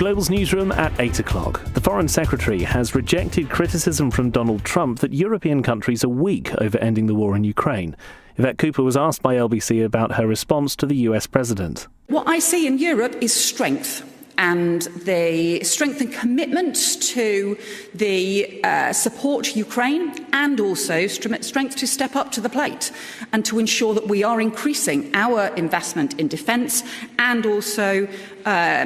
Global's newsroom at 8 o'clock. The Foreign Secretary has rejected criticism from Donald Trump that European countries are weak over ending the war in Ukraine. Yvette Cooper was asked by LBC about her response to the US president. What I see in Europe is strength. And the strength and commitment to the support Ukraine, and also strength to step up to the plate and to ensure that we are increasing our investment in defence, and also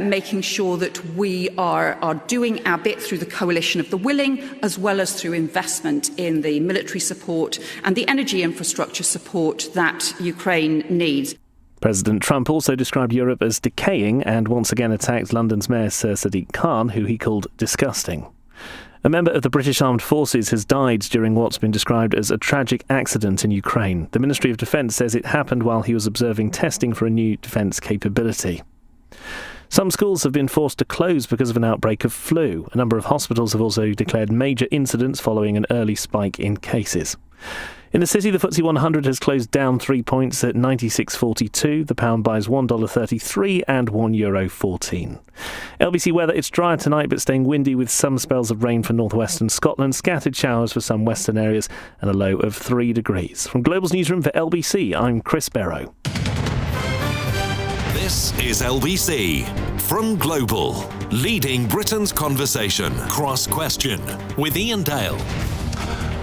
making sure that we are doing our bit through the coalition of the willing, as well as through investment in the military support and the energy infrastructure support that Ukraine needs. President Trump also described Europe as decaying and once again attacked London's Mayor Sir Sadiq Khan, who he called disgusting. A member of the British Armed Forces has died during what's been described as a tragic accident in Ukraine. The Ministry of Defence says it happened while he was observing testing for a new defence capability. Some schools have been forced to close because of an outbreak of flu. A number of hospitals have also declared major incidents following an early spike in cases. In the city, the FTSE 100 has closed down 3 points at 96.42. The pound buys $1.33 and €1.14. LBC weather, it's drier tonight but staying windy with some spells of rain for northwestern Scotland, scattered showers for some western areas and a low of 3 degrees. From Global's newsroom for LBC, I'm Chris Barrow. This is LBC from Global, leading Britain's conversation. Cross Question with Iain Dale.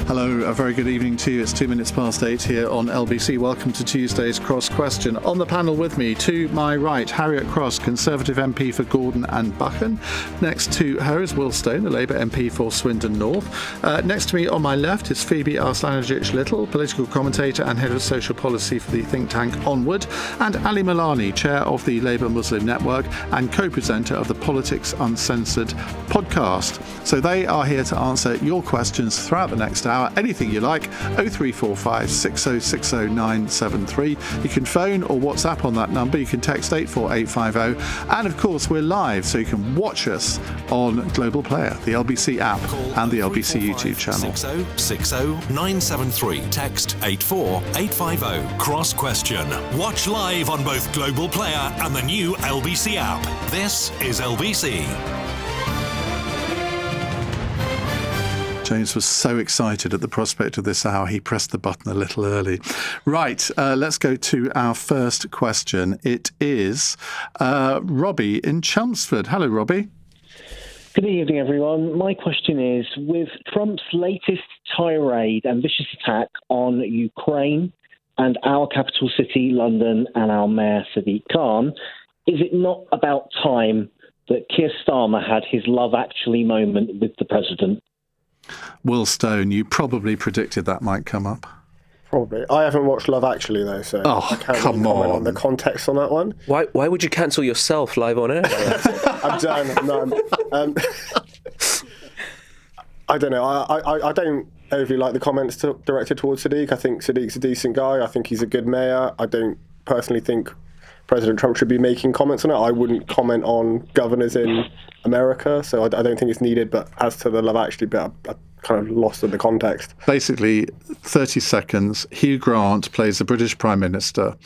Hello, a very good evening to you. It's 2 minutes past 8 here on LBC. Welcome to Tuesday's Cross Question. On the panel with me, to my right, Harriet Cross, Conservative MP for Gordon and Buchan. Next to her is Will Stone, the Labour MP for Swindon North. Next to me on my left is Phoebe Arslanagić-Little, political commentator and head of social policy for the think tank Onward, and Ali Milani, chair of the Labour Muslim Network and co-presenter of the Politics Uncensored podcast. So they are here to answer your questions throughout the next hour. Anything you like, 0345 6060 973. You can phone or WhatsApp on that number. You can text 84850. And of course, we're live, so you can watch us on Global Player, the LBC app, and the LBC YouTube channel. 6060 973. Text 84850. Cross Question. Watch live on both Global Player and the new LBC app. This is LBC. James was so excited at the prospect of this hour, he pressed the button a little early. Right, let's go to our first question. It is Robbie in Chelmsford. Hello, Robbie. Good evening, everyone. My question is, with Trump's latest tirade and vicious attack on Ukraine and our capital city, London, and our mayor, Sadiq Khan, is it not about time that Keir Starmer had his Love Actually moment with the president? Will Stone, you probably predicted that might come up. Probably. I haven't watched Love Actually, though, so I can't really comment on the context on that one. Why would you cancel yourself live on air? I'm done. No, I don't know. I don't overly like the comments directed towards Sadiq. I think Sadiq's a decent guy. I think he's a good mayor. I don't personally think President Trump should be making comments on it. I wouldn't comment on governors in America, so I don't think it's needed. But as to the Love Actually bit, I kind of lost in the context. Basically, 30 seconds, Hugh Grant plays the British Prime Minister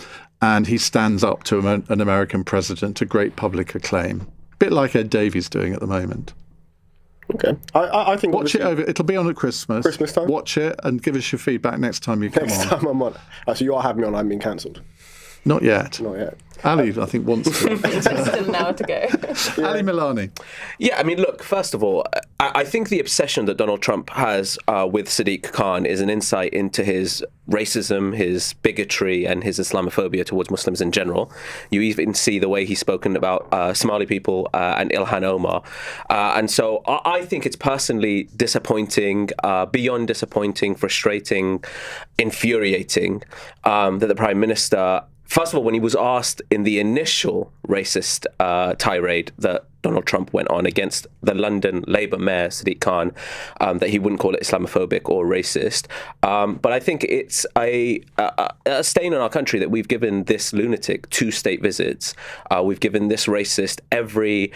and he stands up to an American president to great public acclaim. A bit like Ed Davies doing at the moment. Okay. I think... Watch it over. It'll be on at Christmas time. Watch it and give us your feedback next time you come on. Next time I'm on. So you are having me on, I'm being cancelled. Not yet. Not yet. Ali, I think, wants to. Still now to go. Yeah. Ali Milani. Yeah, I mean, look, first of all, I think the obsession that Donald Trump has with Sadiq Khan is an insight into his racism, his bigotry, and his Islamophobia towards Muslims in general. You even see the way he's spoken about Somali people and Ilhan Omar. And so I think it's personally disappointing, beyond disappointing, frustrating, infuriating, that the Prime Minister... First of all, when he was asked in the initial racist tirade that Donald Trump went on against the London Labour Mayor, Sadiq Khan, that he wouldn't call it Islamophobic or racist. But I think it's a stain on our country that we've given this lunatic 2 state visits. We've given this racist every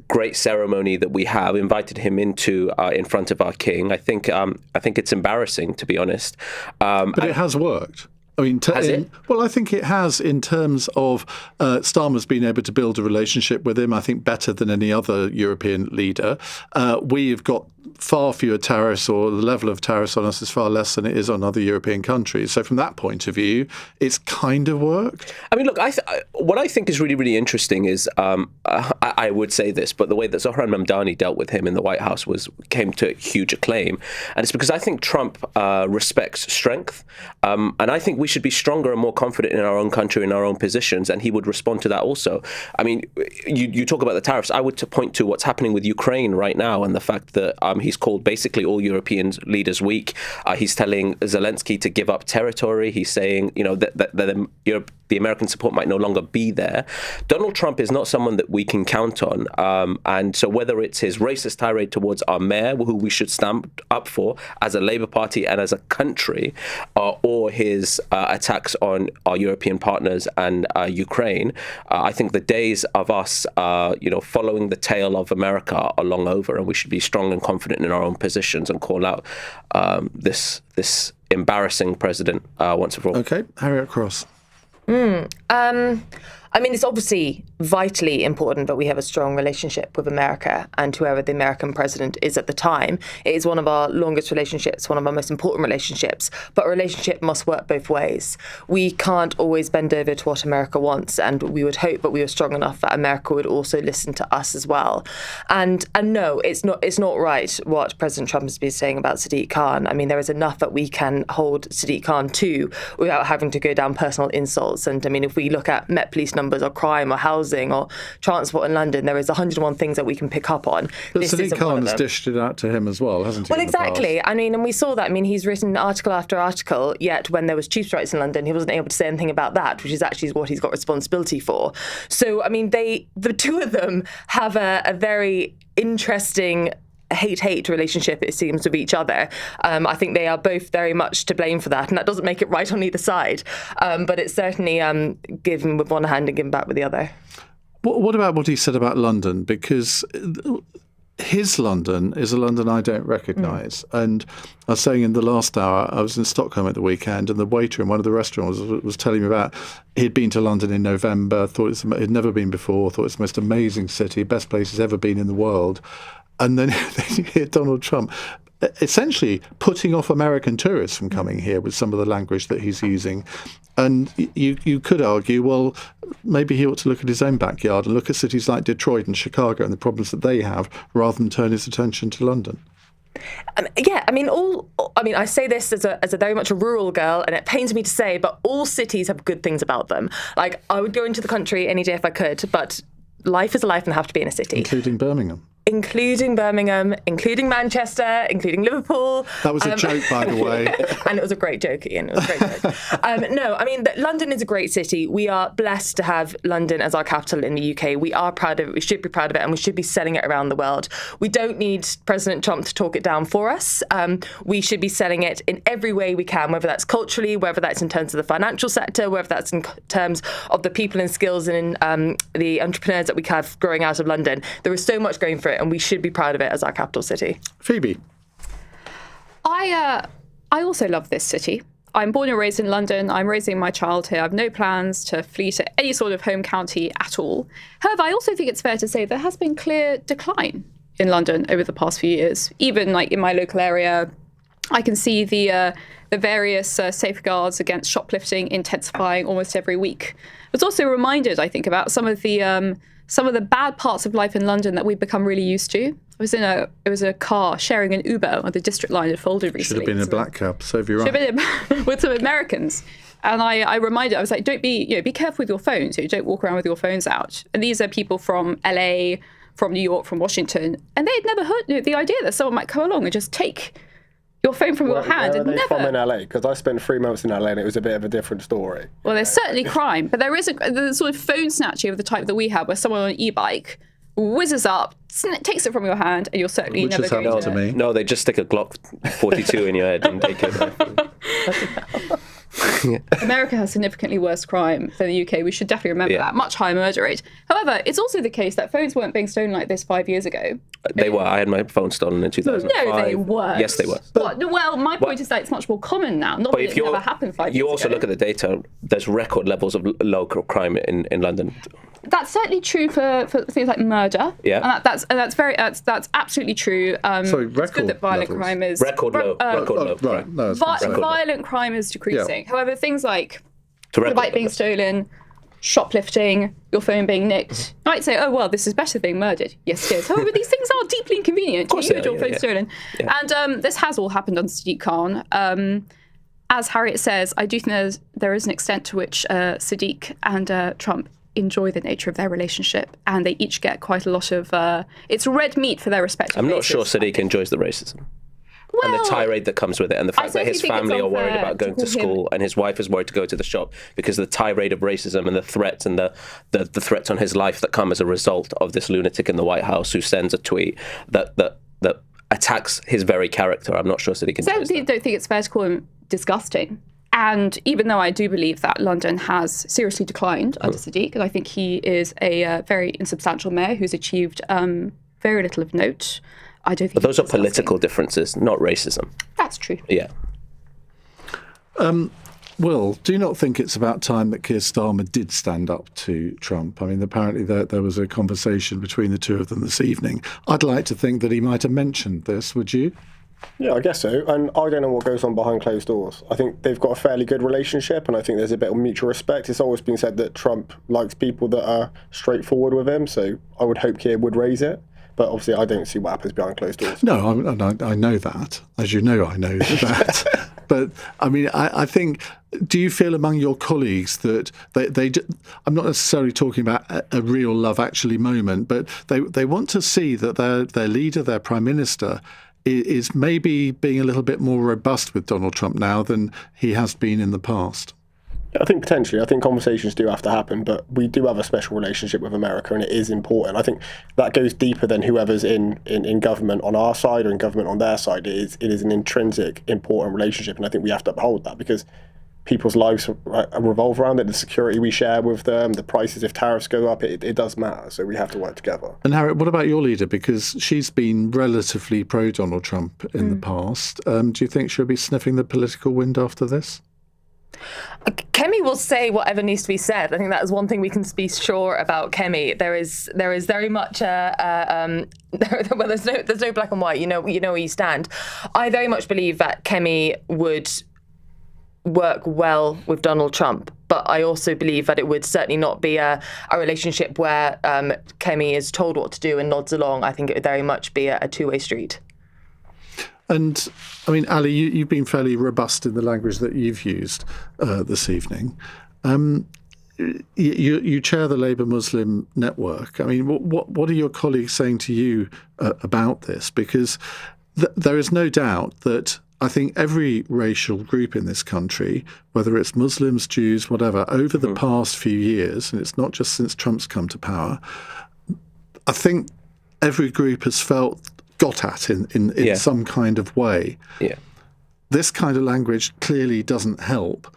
great ceremony that we have, invited him into in front of our king. I think it's embarrassing, to be honest. But it has worked. I mean, Has it? Well, I think it has in terms of Starmer's been able to build a relationship with him, I think, better than any other European leader. We've got far fewer tariffs, or the level of tariffs on us is far less than it is on other European countries. So from that point of view, it's kind of worked. I mean, look, what I think is really, really interesting is, I would say this, but the way that Zohran Mamdani dealt with him in the White House came to huge acclaim. And it's because I think Trump respects strength. And I think we should be stronger and more confident in our own country, in our own positions. And he would respond to that also. I mean, you talk about the tariffs. I would point to what's happening with Ukraine right now and the fact that he's called basically all European leaders weak. He's telling Zelensky to give up territory. He's saying, that the American support might no longer be there. Donald Trump is not someone that we can count on. And so whether it's his racist tirade towards our mayor, who we should stand up for as a Labour Party and as a country, or his attacks on our European partners and Ukraine, I think the days of us, following the tail of America are long over, and we should be strong and confident in our own positions and call out this embarrassing president once and for all. Okay, Harriet Cross. I mean, it's obviously vitally important that we have a strong relationship with America and whoever the American president is at the time. It is one of our longest relationships, one of our most important relationships, but a relationship must work both ways. We can't always bend over to what America wants, and we would hope that we were strong enough that America would also listen to us as well. And no, it's not right what President Trump has been saying about Sadiq Khan. I mean, there is enough that we can hold Sadiq Khan to without having to go down personal insults. And I mean, if we look at Met Police numbers or crime or housing or transport in London, there is 101 things that we can pick up on. But Sadiq Khan has dished it out to him as well, hasn't he? Well, exactly. I mean, and we saw that. I mean, he's written article after article, yet when there was tube strikes in London, he wasn't able to say anything about that, which is actually what he's got responsibility for. So, I mean, the two of them have a very interesting hate-hate relationship, it seems, with each other. I think they are both very much to blame for that, and that doesn't make it right on either side. But it's certainly given with one hand and given back with the other. What about what he said about London? Because his London is a London I don't recognise. And I was saying in the last hour, I was in Stockholm at the weekend, and the waiter in one of the restaurants was telling me about he'd been to London in November, thought he'd never been before, thought it's the most amazing city, best place he's ever been in the world. And then you hear Donald Trump essentially putting off American tourists from coming here with some of the language that he's using. And you could argue, well, maybe he ought to look at his own backyard and look at cities like Detroit and Chicago and the problems that they have, rather than turn his attention to London. I say this as a very much a rural girl, and it pains me to say, but all cities have good things about them. Like, I would go into the country any day if I could, but life is a life and I have to be in a city. Including Birmingham, including Manchester, including Liverpool. That was a joke, by the way. And it was a great joke, Ian. It was a great joke. No, I mean, London is a great city. We are blessed to have London as our capital in the UK. We are proud of it. We should be proud of it, and we should be selling it around the world. We don't need President Trump to talk it down for us. We should be selling it in every way we can, whether that's culturally, whether that's in terms of the financial sector, whether that's in terms of the people and skills and the entrepreneurs that we have growing out of London. There is so much going for it, and we should be proud of it as our capital city. Phoebe. I also love this city. I'm born and raised in London. I'm raising my child here. I have no plans to flee to any sort of home county at all. However, I also think it's fair to say there has been clear decline in London over the past few years. Even like in my local area, I can see the various safeguards against shoplifting intensifying almost every week. I was also reminded, I think, about some of the bad parts of life in London that we've become really used to. It was a car sharing an Uber on the District line had folded recently. Should have been a black cab, save you right. Should have been with some Americans. And I reminded, I was like, be careful with your phones. Don't walk around with your phones out. And these are people from LA, from New York, from Washington. And they'd never heard the idea that someone might come along and just take your phone from your hand. Where are they from in LA? Because I spent 3 months in LA and it was a bit of a different story. Well, there's certainly crime, but there is the sort of phone snatching of the type that we have, where someone on an e-bike whizzes up, takes it from your hand, and you're certainly Which never going to me. No, they just stick a Glock 42 in your head and take it. America has significantly worse crime than the UK. We should definitely remember that. Much higher murder rate. However, it's also the case that phones weren't being stolen like this 5 years ago. They were. I had my phone stolen in 2005. No, they weren't. Yes, they were. Well, my point is that it's much more common now. Not that it never happened 5 years ago. You also look at the data. There's record levels of local crime in London. That's certainly true for things like murder. Yeah, and that's absolutely true. Sorry, it's good that violent crime is record low. Right, no, violent crime is decreasing. Yeah. However, things like the bike being stolen, shoplifting, your phone being nicked, you might say, oh, well, this is better than being murdered. Yes, it is. However, these things are deeply inconvenient. Of course you had your phone stolen. Yeah. And this has all happened on Sadiq Khan. As Harriet says, I do think there is an extent to which Sadiq and Trump enjoy the nature of their relationship, and they each get quite a lot of... it's red meat for their respective I'm not faces, sure Sadiq enjoys the racism. And the tirade that comes with it, and the fact that his family are worried about going to school, and his wife is worried to go to the shop because of the tirade of racism and the threats and the threats on his life that come as a result of this lunatic in the White House who sends a tweet that attacks his very character. I'm not sure Sadiq enjoys that. I don't think it's fair to call him disgusting. And even though I do believe that London has seriously declined under Sadiq, and I think he is a very insubstantial mayor who's achieved very little of note, I don't think. But those are political differences, not racism. That's true. Yeah. Will, do you not think it's about time that Keir Starmer did stand up to Trump? I mean, apparently there was a conversation between the two of them this evening. I'd like to think that he might have mentioned this, would you? Yeah, I guess so. And I don't know what goes on behind closed doors. I think they've got a fairly good relationship, and I think there's a bit of mutual respect. It's always been said that Trump likes people that are straightforward with him, so I would hope Keir would raise it. But obviously, I don't see what happens behind closed doors. No, I know that. As you know, I know that. But, I mean, I think, do you feel among your colleagues that they I'm not necessarily talking about a real Love Actually moment, but they want to see that their leader, their prime minister, is maybe being a little bit more robust with Donald Trump now than he has been in the past? I think potentially. I think conversations do have to happen, but we do have a special relationship with America, and it is important. I think that goes deeper than whoever's in government on our side or in government on their side. It is an intrinsic, important relationship, and I think we have to uphold that because people's lives revolve around it. The security we share with them, the prices if tariffs go up, it does matter. So we have to work together. And Harriet, what about your leader? Because she's been relatively pro-Donald Trump in the past. Do you think she'll be sniffing the political wind after this? Kemi will say whatever needs to be said. I think that is one thing we can be sure about Kemi. There is very much well, there's no black and white. You know where you stand. I very much believe that Kemi would work well with Donald Trump, but I also believe that it would certainly not be a relationship where Kemi is told what to do and nods along. I think it would very much be a two-way street. And, I mean, Ali, you've been fairly robust in the language that you've used this evening. You chair the Labour Muslim Network. I mean, what are your colleagues saying to you about this? Because there is no doubt that I think every racial group in this country, whether it's Muslims, Jews, whatever, over the past few years, and it's not just since Trump's come to power, I think every group has felt got at in some kind of way. Yeah. This kind of language clearly doesn't help.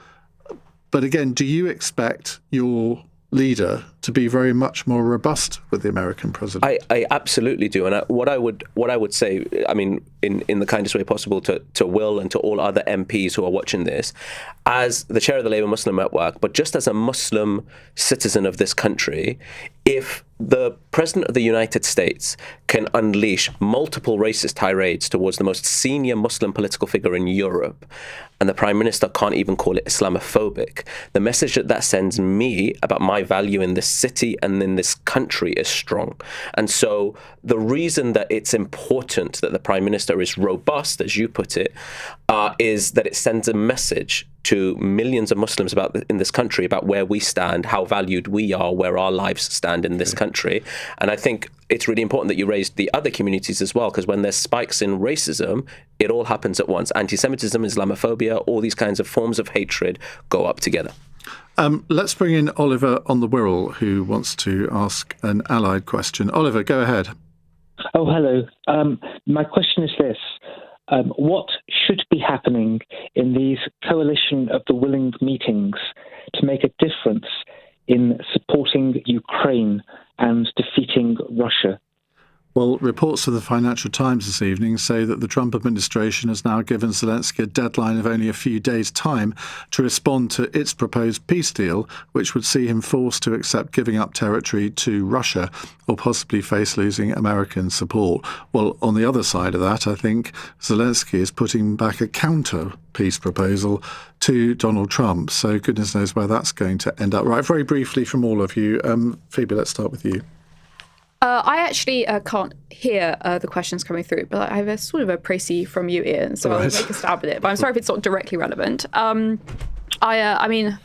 But again, do you expect your leader to be very much more robust with the American president? I absolutely do. And what I would say, I mean, in the kindest way possible to Will and to all other MPs who are watching this, as the chair of the Labour Muslim Network, but just as a Muslim citizen of this country, if the President of the United States can unleash multiple racist tirades towards the most senior Muslim political figure in Europe, and the Prime Minister can't even call it Islamophobic, the message that sends me about my value in this city and in this country is strong. And so the reason that it's important that the Prime Minister is robust, as you put it, is that it sends a message to millions of Muslims in this country about where we stand, how valued we are, where our lives stand in this country. And I think it's really important that you raised the other communities as well, because when there's spikes in racism, it all happens at once. Anti-Semitism, Islamophobia, all these kinds of forms of hatred go up together. Let's bring in Oliver on the Wirral, who wants to ask an allied question. Oliver, go ahead. Oh, hello. My question is this. What should be happening in these coalition of the willing meetings to make a difference in supporting Ukraine and defeating Russia? Well, reports of the Financial Times this evening say that the Trump administration has now given Zelensky a deadline of only a few days' time to respond to its proposed peace deal, which would see him forced to accept giving up territory to Russia or possibly face losing American support. Well, on the other side of that, I think Zelensky is putting back a counter peace proposal to Donald Trump. So goodness knows where that's going to end up. Right, very briefly from all of you. Phoebe, let's start with you. I actually can't hear the questions coming through, but I have a sort of a précis from you, Ian, so I'll make a stab at it. But I'm sorry if it's not directly relevant. I mean,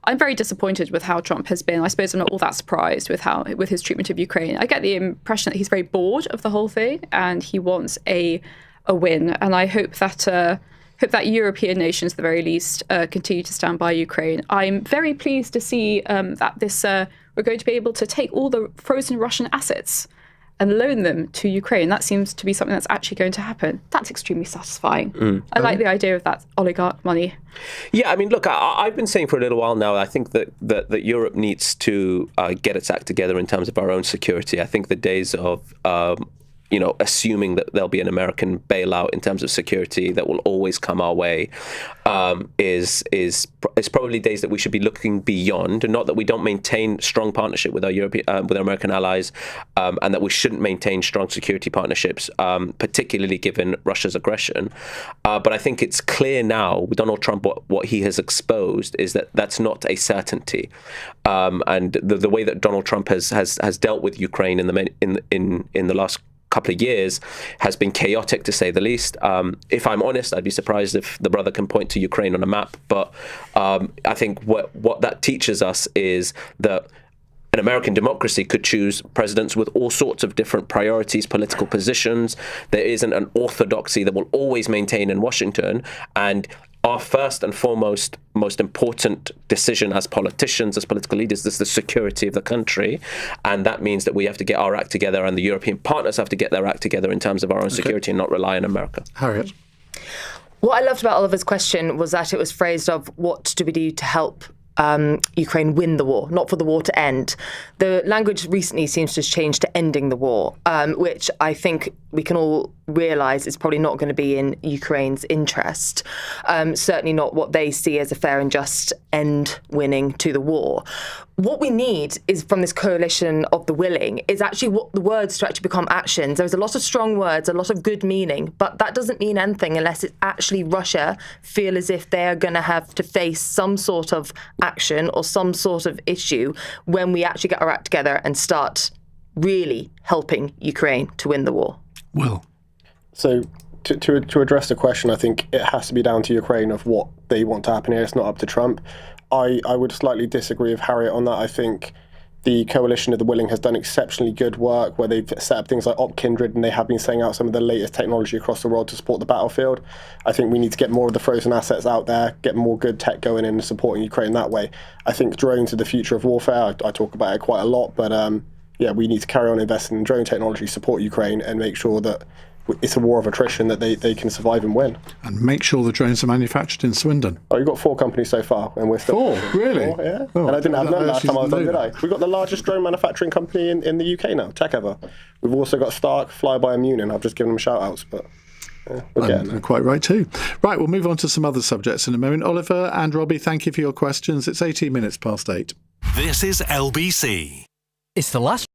I'm very disappointed with how Trump has been. I suppose I'm not all that surprised with his treatment of Ukraine. I get the impression that he's very bored of the whole thing and he wants a win. And I hope that European nations, at the very least, continue to stand by Ukraine. I'm very pleased to see that we're going to be able to take all the frozen Russian assets and loan them to Ukraine. That seems to be something that's actually going to happen. That's extremely satisfying. I like the idea of that oligarch money. Yeah, I mean, look, I've been saying for a little while now, I think that Europe needs to get its act together in terms of our own security. I think the days of assuming that there'll be an American bailout in terms of security that will always come our way is probably days that we should be looking beyond. And not that we don't maintain strong partnership with our with our American allies, and that we shouldn't maintain strong security partnerships, particularly given Russia's aggression. But I think it's clear now with Donald Trump what he has exposed is that that's not a certainty, and the way that Donald Trump has dealt with Ukraine in the last couple of years has been chaotic, to say the least. If I'm honest, I'd be surprised if the brother can point to Ukraine on a map. But I think what that teaches us is that an American democracy could choose presidents with all sorts of different priorities, political positions. There isn't an orthodoxy that will always maintain in Washington. And our first and foremost, most important decision as politicians, as political leaders, is the security of the country. And that means that we have to get our act together, and the European partners have to get their act together in terms of our own security and not rely on America. Harriet? What I loved about Oliver's question was that it was phrased of what do we do to help Ukraine win the war, not for the war to end. The language recently seems to have changed to ending the war, which I think we can all realise is probably not going to be in Ukraine's interest. Certainly not what they see as a fair and just end winning to the war. What we need is from this coalition of the willing is actually what the words to actually become actions. There's a lot of strong words, a lot of good meaning, but that doesn't mean anything unless it's actually Russia feel as if they're going to have to face some sort of action or some sort of issue when we actually get our act together and start really helping Ukraine to win the war. Will? So to address the question, I think it has to be down to Ukraine of what they want to happen here. It's not up to Trump. I would slightly disagree with Harriet on that. I think the coalition of the willing has done exceptionally good work where they've set up things like Kindred, and they have been setting out some of the latest technology across the world to support the battlefield. I think we need to get more of the frozen assets out there, get more good tech going in and supporting Ukraine that way. I think drones are the future of warfare. I talk about it quite a lot, but we need to carry on investing in drone technology, support Ukraine, and make sure that it's a war of attrition that they can survive and win. And make sure the drones are manufactured in Swindon. Oh, you've got 4 companies so far, and we're still... 4? Really? 4, yeah. Oh, and I didn't have none last time I was on, know did I? We've got the largest drone manufacturing company in the UK now, TechEver. We've also got Stark, Flyby and Munin. I've just given them shout-outs, but... we're getting there. Quite right too. Right, we'll move on to some other subjects in a moment. Oliver and Robbie, thank you for your questions. It's 18 minutes past 8. This is LBC. It's the last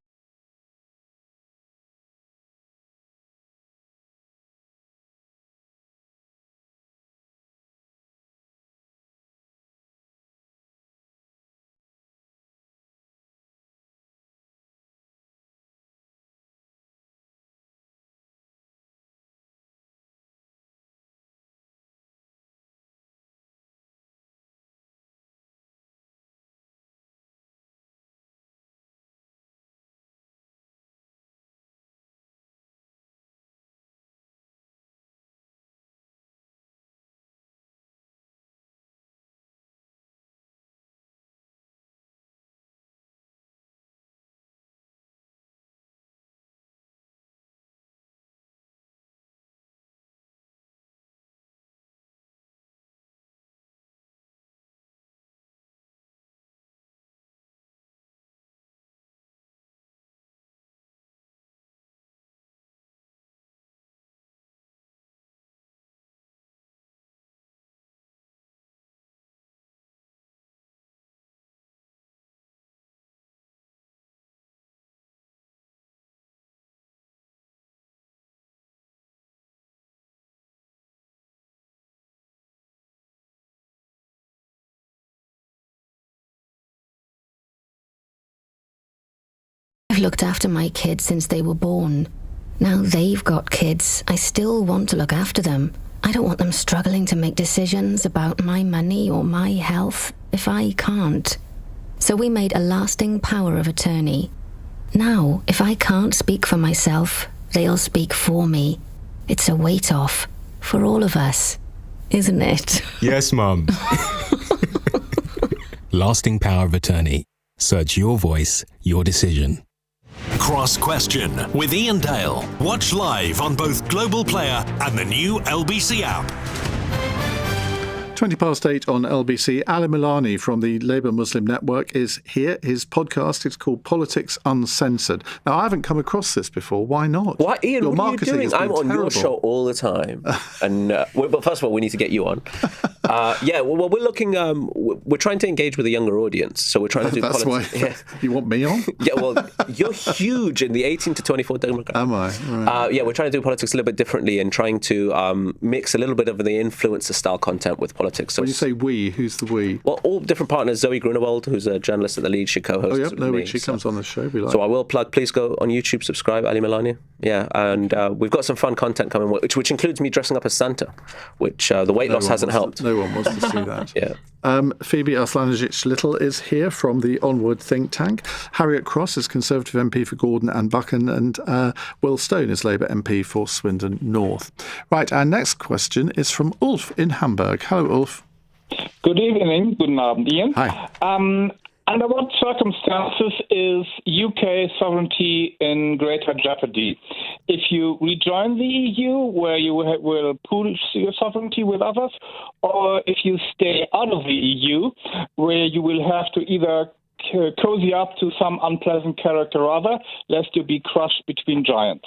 looked after my kids since they were born. Now they've got kids. I still want to look after them. I don't want them struggling to make decisions about my money or my health if I can't. So we made a lasting power of attorney. Now, if I can't speak for myself, they'll speak for me. It's a weight off for all of us, isn't it? Yes, Mum. Lasting power of attorney. Search your voice, your decision. Cross Question with Iain Dale. Watch live on both Global Player and the new LBC app. 8 on LBC. Ali Milani from the Labour Muslim Network is here. His podcast is called Politics Uncensored. Now, I haven't come across this before. Why not? Why, Iain, Your what are you marketing doing? has been I'm on terrible. your show all the time. And but first of all, we need to get you on. Well, we're looking. We're trying to engage with a younger audience, so we're trying to do. That's politics. why you want me on. Yeah, well, you're huge in the 18 to 24 demographic. Am I? Right. We're trying to do politics a little bit differently and trying to mix a little bit of the influencer style content with politics. So When you say we, who's the we? well, all different partners. Zoe Grunewald, who's a journalist at the Lead, she co-hosts. Oh, yep. with No, me, she so. comes on the show. We like. So I will plug. Please go on YouTube, subscribe, Ali Milani. Yeah, and we've got some fun content coming, which includes me dressing up as Santa, which the weight loss hasn't helped. No one wants to see that. Yeah. Phoebe Arslanagić-Little is here from the Onward think tank. Harriet Cross is Conservative MP for Gordon and Buchan, and Will Stone is Labour MP for Swindon North. Right, our next question is from Ulf in Hamburg. Hello, Ulf. Good evening. Guten Abend, Ian. Hi. Under what circumstances is UK sovereignty in greater jeopardy? If you rejoin the EU, where you will pool your sovereignty with others, or if you stay out of the EU, where you will have to either cozy up to some unpleasant character or other, lest you be crushed between giants.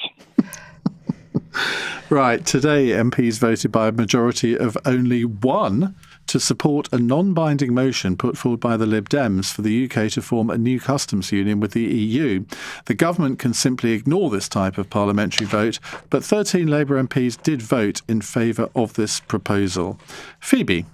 Right, today MPs voted by a majority of only one to support a non-binding motion put forward by the Lib Dems for the UK to form a new customs union with the EU. The government can simply ignore this type of parliamentary vote, but 13 Labour MPs did vote in favour of this proposal. Phoebe?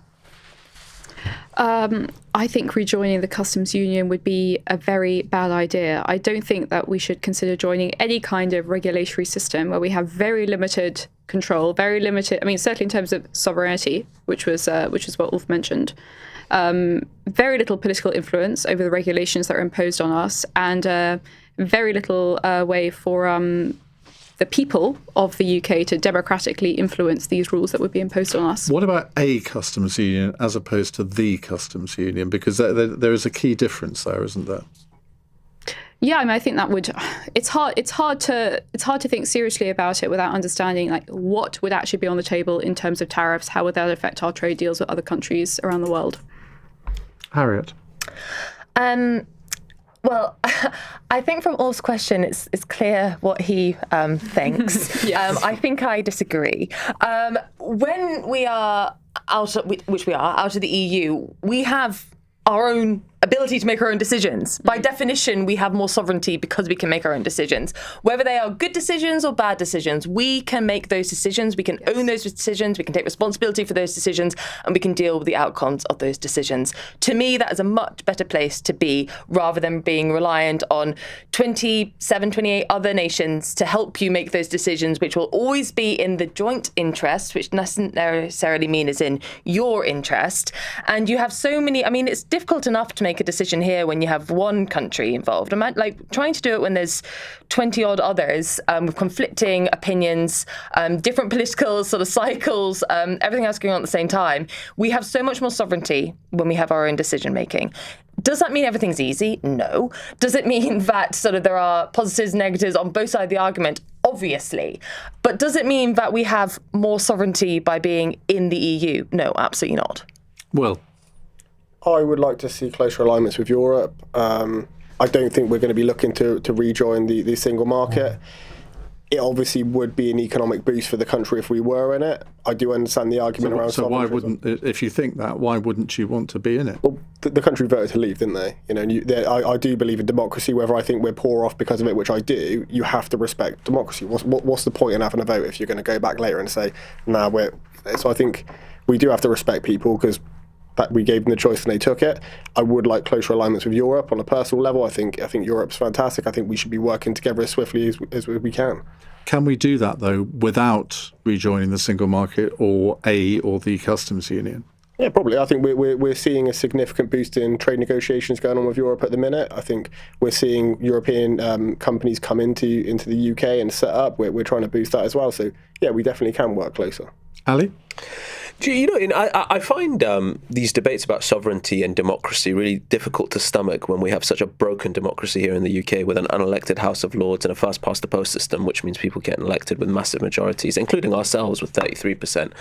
I think rejoining the customs union would be a very bad idea. I don't think that we should consider joining any kind of regulatory system where we have very limited control, very limited, I mean, certainly in terms of sovereignty, which was what Ulf mentioned, very little political influence over the regulations that are imposed on us, and very little way for the people of the UK to democratically influence these rules that would be imposed on us. What about a customs union as opposed to the customs union? Because there is a key difference there, isn't there? Yeah, I mean, I think that would. It's hard to think seriously about it without understanding like what would actually be on the table in terms of tariffs. How would that affect our trade deals with other countries around the world? Harriet. Well, I think from Ulf's question, it's clear what he thinks. Yes. I think I disagree. When we are out of the EU, we have our own ability to make our own decisions. By definition, we have more sovereignty because we can make our own decisions. Whether they are good decisions or bad decisions, we can make those decisions, we can own those decisions, we can take responsibility for those decisions, and we can deal with the outcomes of those decisions. To me, that is a much better place to be, rather than being reliant on 27, 28 other nations to help you make those decisions, which will always be in the joint interest, which doesn't necessarily mean it's in your interest. And you have so many, I mean, it's difficult enough to make a decision here when you have one country involved. I'm like trying to do it when there's 20 odd others with conflicting opinions, different political sort of cycles, everything else going on at the same time. We have so much more sovereignty when we have our own decision making. Does that mean everything's easy? No. Does it mean that sort of there are positives and negatives on both sides of the argument? Obviously. But does it mean that we have more sovereignty by being in the EU? No, absolutely not. Well, I would like to see closer alignments with Europe. I don't think we're going to be looking to rejoin the single market. It obviously would be an economic boost for the country if we were in it. I do understand the argument around. So why wouldn't, if you think that, why wouldn't you want to be in it? Well, the country voted to leave, didn't they? You know, I do believe in democracy. Whether I think we're poor off because of it, which I do, you have to respect democracy. What's the point in having a vote if you're going to go back later and say, nah, we're? So I think we do have to respect people because that we gave them the choice and they took it. I would like closer alignments with Europe on a personal level. I think Europe's fantastic. I think we should be working together as swiftly as we can. Can we do that, though, without rejoining the single market or the customs union? Yeah, probably. I think we're seeing a significant boost in trade negotiations going on with Europe at the minute. I think we're seeing European companies come into the UK and set up. We're trying to boost that as well. So, yeah, we definitely can work closer. Ali? I find these debates about sovereignty and democracy really difficult to stomach when we have such a broken democracy here in the UK with an unelected House of Lords and a first-past-the-post system, which means people get elected with massive majorities, including ourselves with 33%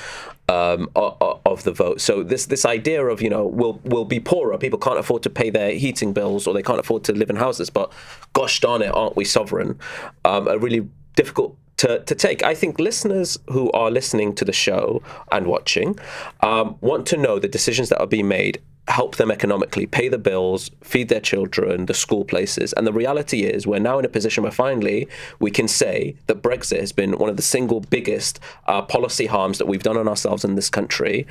of the vote. So this idea of, we'll be poorer, people can't afford to pay their heating bills or they can't afford to live in houses, but gosh darn it, aren't we sovereign, are really difficult to take. I think listeners who are listening to the show and watching want to know the decisions that are being made help them economically, pay the bills, feed their children, the school places. And the reality is we're now in a position where finally we can say that Brexit has been one of the single biggest policy harms that we've done on ourselves in this country,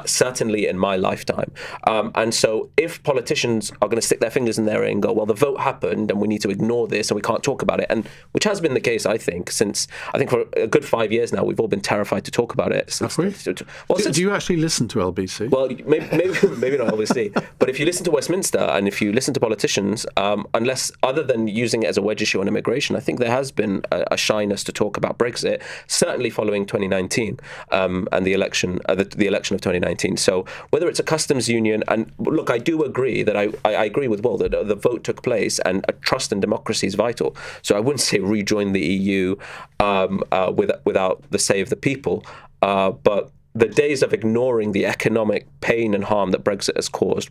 certainly in my lifetime. And so if politicians are going to stick their fingers in there and go, well, the vote happened and we need to ignore this and we can't talk about it, and which has been the case, I think, for a good 5 years now, we've all been terrified to talk about it. Have we? Do you actually listen to LBC? Well, maybe not LBC. But if you listen to Westminster and if you listen to politicians, unless other than using it as a wedge issue on immigration, I think there has been a shyness to talk about Brexit, certainly following 2019 and the election of 2019. So whether it's a customs union, and look, I do agree that I agree with Will that the vote took place and a trust in democracy is vital. So I wouldn't say rejoin the EU without the say of the people, but the days of ignoring the economic pain and harm that Brexit has caused,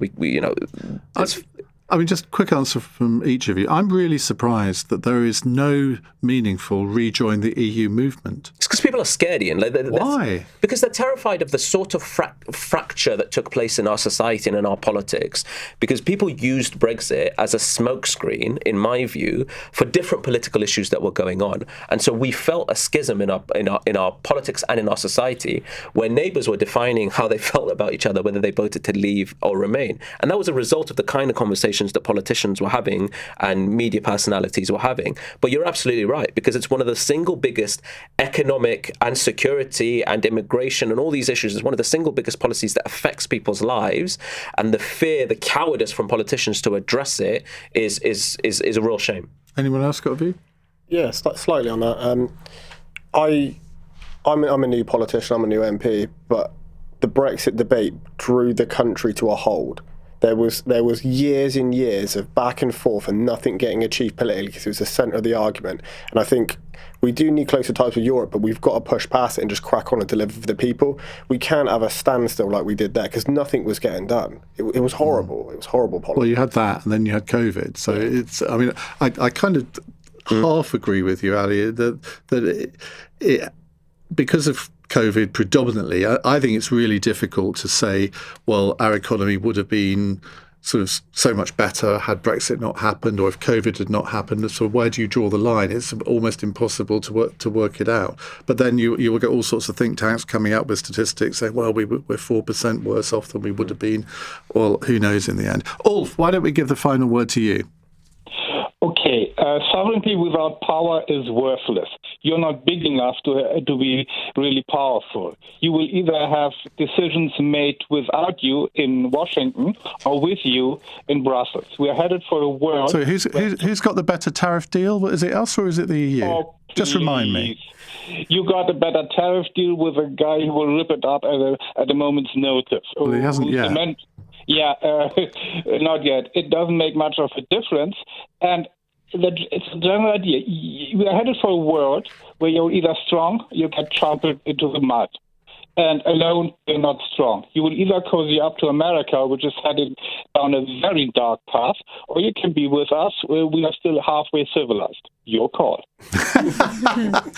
just quick answer from each of you. I'm really surprised that there is no meaningful rejoin the EU movement. It's because people are scared, Ian. Why? Because they're terrified of the sort of fracture that took place in our society and in our politics. Because people used Brexit as a smokescreen, in my view, for different political issues that were going on. And so we felt a schism in our politics and in our society, where neighbours were defining how they felt about each other, whether they voted to leave or remain. And that was a result of the kind of conversations that politicians were having and media personalities were having. But you're absolutely right, because it's one of the single biggest economic and security and immigration and all these issues. It's one of the single biggest policies that affects people's lives, and the fear, the cowardice from politicians to address it is a real shame. Anyone else got a view? Yeah, slightly on that. I'm a new politician, I'm a new MP, but the Brexit debate drew the country to a halt. There was years and years of back and forth and nothing getting achieved politically because it was the centre of the argument. And I think we do need closer ties with Europe, but we've got to push past it and just crack on and deliver for the people. We can't have a standstill like we did there because nothing was getting done. It was horrible. It was horrible policy. Well, you had that and then you had COVID. So it's, I kind of half agree with you, Ali, that it because of COVID predominantly, I think it's really difficult to say, well, our economy would have been sort of so much better had Brexit not happened, or if COVID had not happened. So where do you draw the line? It's almost impossible to work it out. But then you will get all sorts of think tanks coming out with statistics saying, well, we're 4% worse off than we would have been. Well, who knows in the end? Ulf, why don't we give the final word to you? Okay, sovereignty without power is worthless. You're not big enough to be really powerful. You will either have decisions made without you in Washington or with you in Brussels. We are headed for a world... So who's got the better tariff deal? Is it us or is it the EU? Oh, just remind me. You got a better tariff deal with a guy who will rip it up at a moment's notice. Well, he hasn't yet. Not yet. It doesn't make much of a difference. And it's a general idea. We are headed for a world where you're either strong, you get trampled into the mud. And alone, you're not strong. You will either cozy up to America, which is headed down a very dark path, or you can be with us, where we are still halfway civilized. Your call.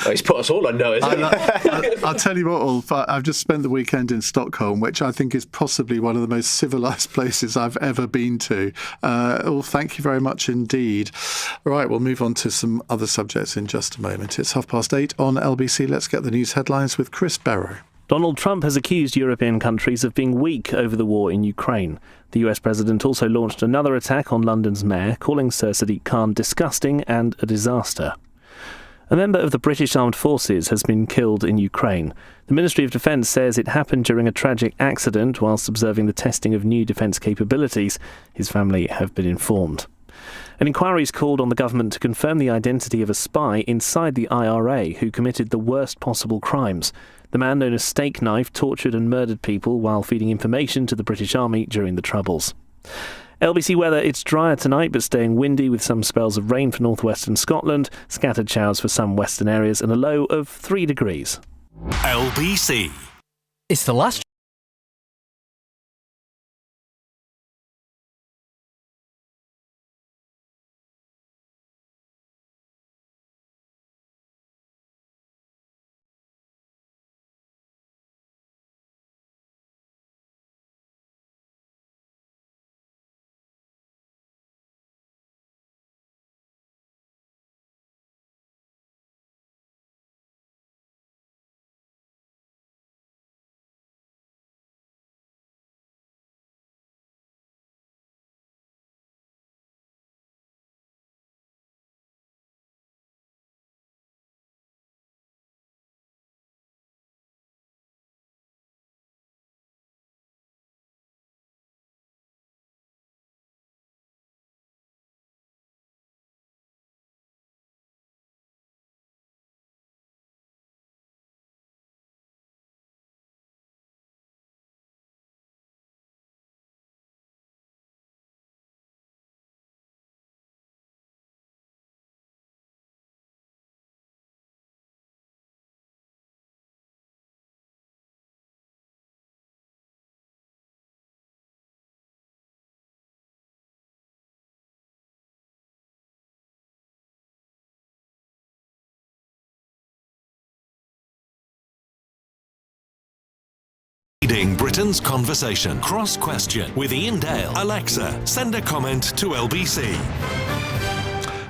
He's put us all on no, isn't he? I'll tell you what, Ulf, I've just spent the weekend in Stockholm, which I think is possibly one of the most civilised places I've ever been to. Ulf, thank you very much indeed. Right, we'll move on to some other subjects in just a moment. It's 8:30 on LBC. Let's get the news headlines with Chris Barrow. Donald Trump has accused European countries of being weak over the war in Ukraine. The US president also launched another attack on London's mayor, calling Sir Sadiq Khan disgusting and a disaster. A member of the British Armed Forces has been killed in Ukraine. The Ministry of Defence says it happened during a tragic accident whilst observing the testing of new defence capabilities. His family have been informed. An inquiry is called on the government to confirm the identity of a spy inside the IRA who committed the worst possible crimes. The man known as Steak Knife tortured and murdered people while feeding information to the British Army during the Troubles. LBC weather, it's drier tonight but staying windy with some spells of rain for northwestern Scotland, scattered showers for some western areas and a low of 3 degrees. LBC. It's the last Leading Britain's conversation. Cross Question with Iain Dale. Alexa, send a comment to LBC.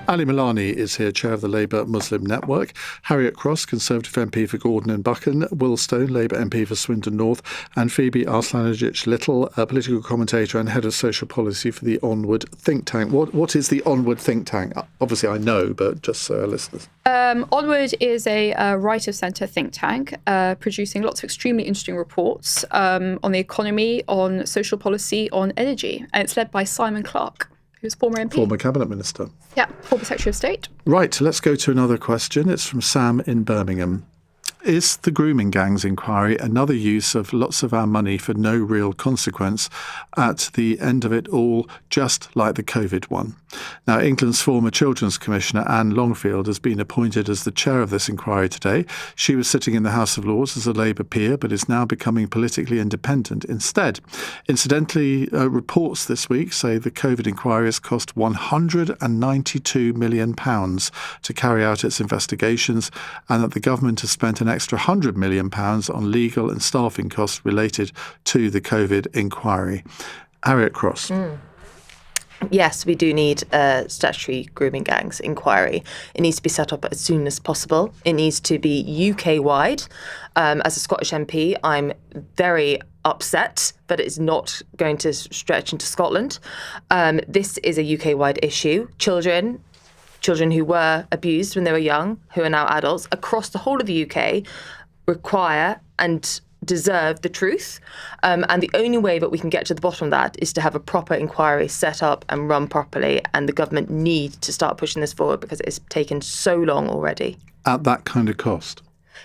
Ali Milani is here, chair of the Labour Muslim Network. Harriet Cross, Conservative MP for Gordon and Buchan. Will Stone, Labour MP for Swindon North. And Phoebe Arslanagić-Little, a political commentator and head of social policy for the Onward think tank. What is the Onward think tank? Obviously I know, but just so our listeners. Onward is a right-of-centre think tank producing lots of extremely interesting reports on the economy, on social policy, on energy. And it's led by Simon Clarke, who's former MP. Former Cabinet Minister. Yeah, former Secretary of State. Right, let's go to another question. It's from Sam in Birmingham. Is the grooming gangs inquiry another use of lots of our money for no real consequence at the end of it all, just like the COVID one? Now, England's former Children's Commissioner, Anne Longfield, has been appointed as the chair of this inquiry today. She was sitting in the House of Lords as a Labour peer, but is now becoming politically independent instead. Incidentally, reports this week say the COVID inquiry has cost £192 million to carry out its investigations, and that the government has spent an extra £100 million on legal and staffing costs related to the COVID inquiry. Harriet Cross. Yes, we do need a statutory grooming gangs inquiry. It needs to be set up as soon as possible. It needs to be UK-wide. As a Scottish MP, I'm very upset that it's not going to stretch into Scotland. This is a UK-wide issue. Children who were abused when they were young, who are now adults, across the whole of the UK, require and deserve the truth. And the only way that we can get to the bottom of that is to have a proper inquiry set up and run properly. And the government need to start pushing this forward because it's taken so long already. At that kind of cost?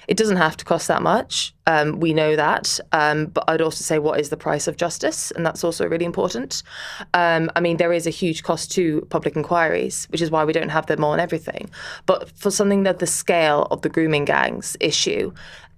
It doesn't have to cost that much. We know that. But I'd also say, what is the price of justice? And that's also really important. I mean, there is a huge cost to public inquiries, which is why we don't have them on everything. But for something that the scale of the grooming gangs issue,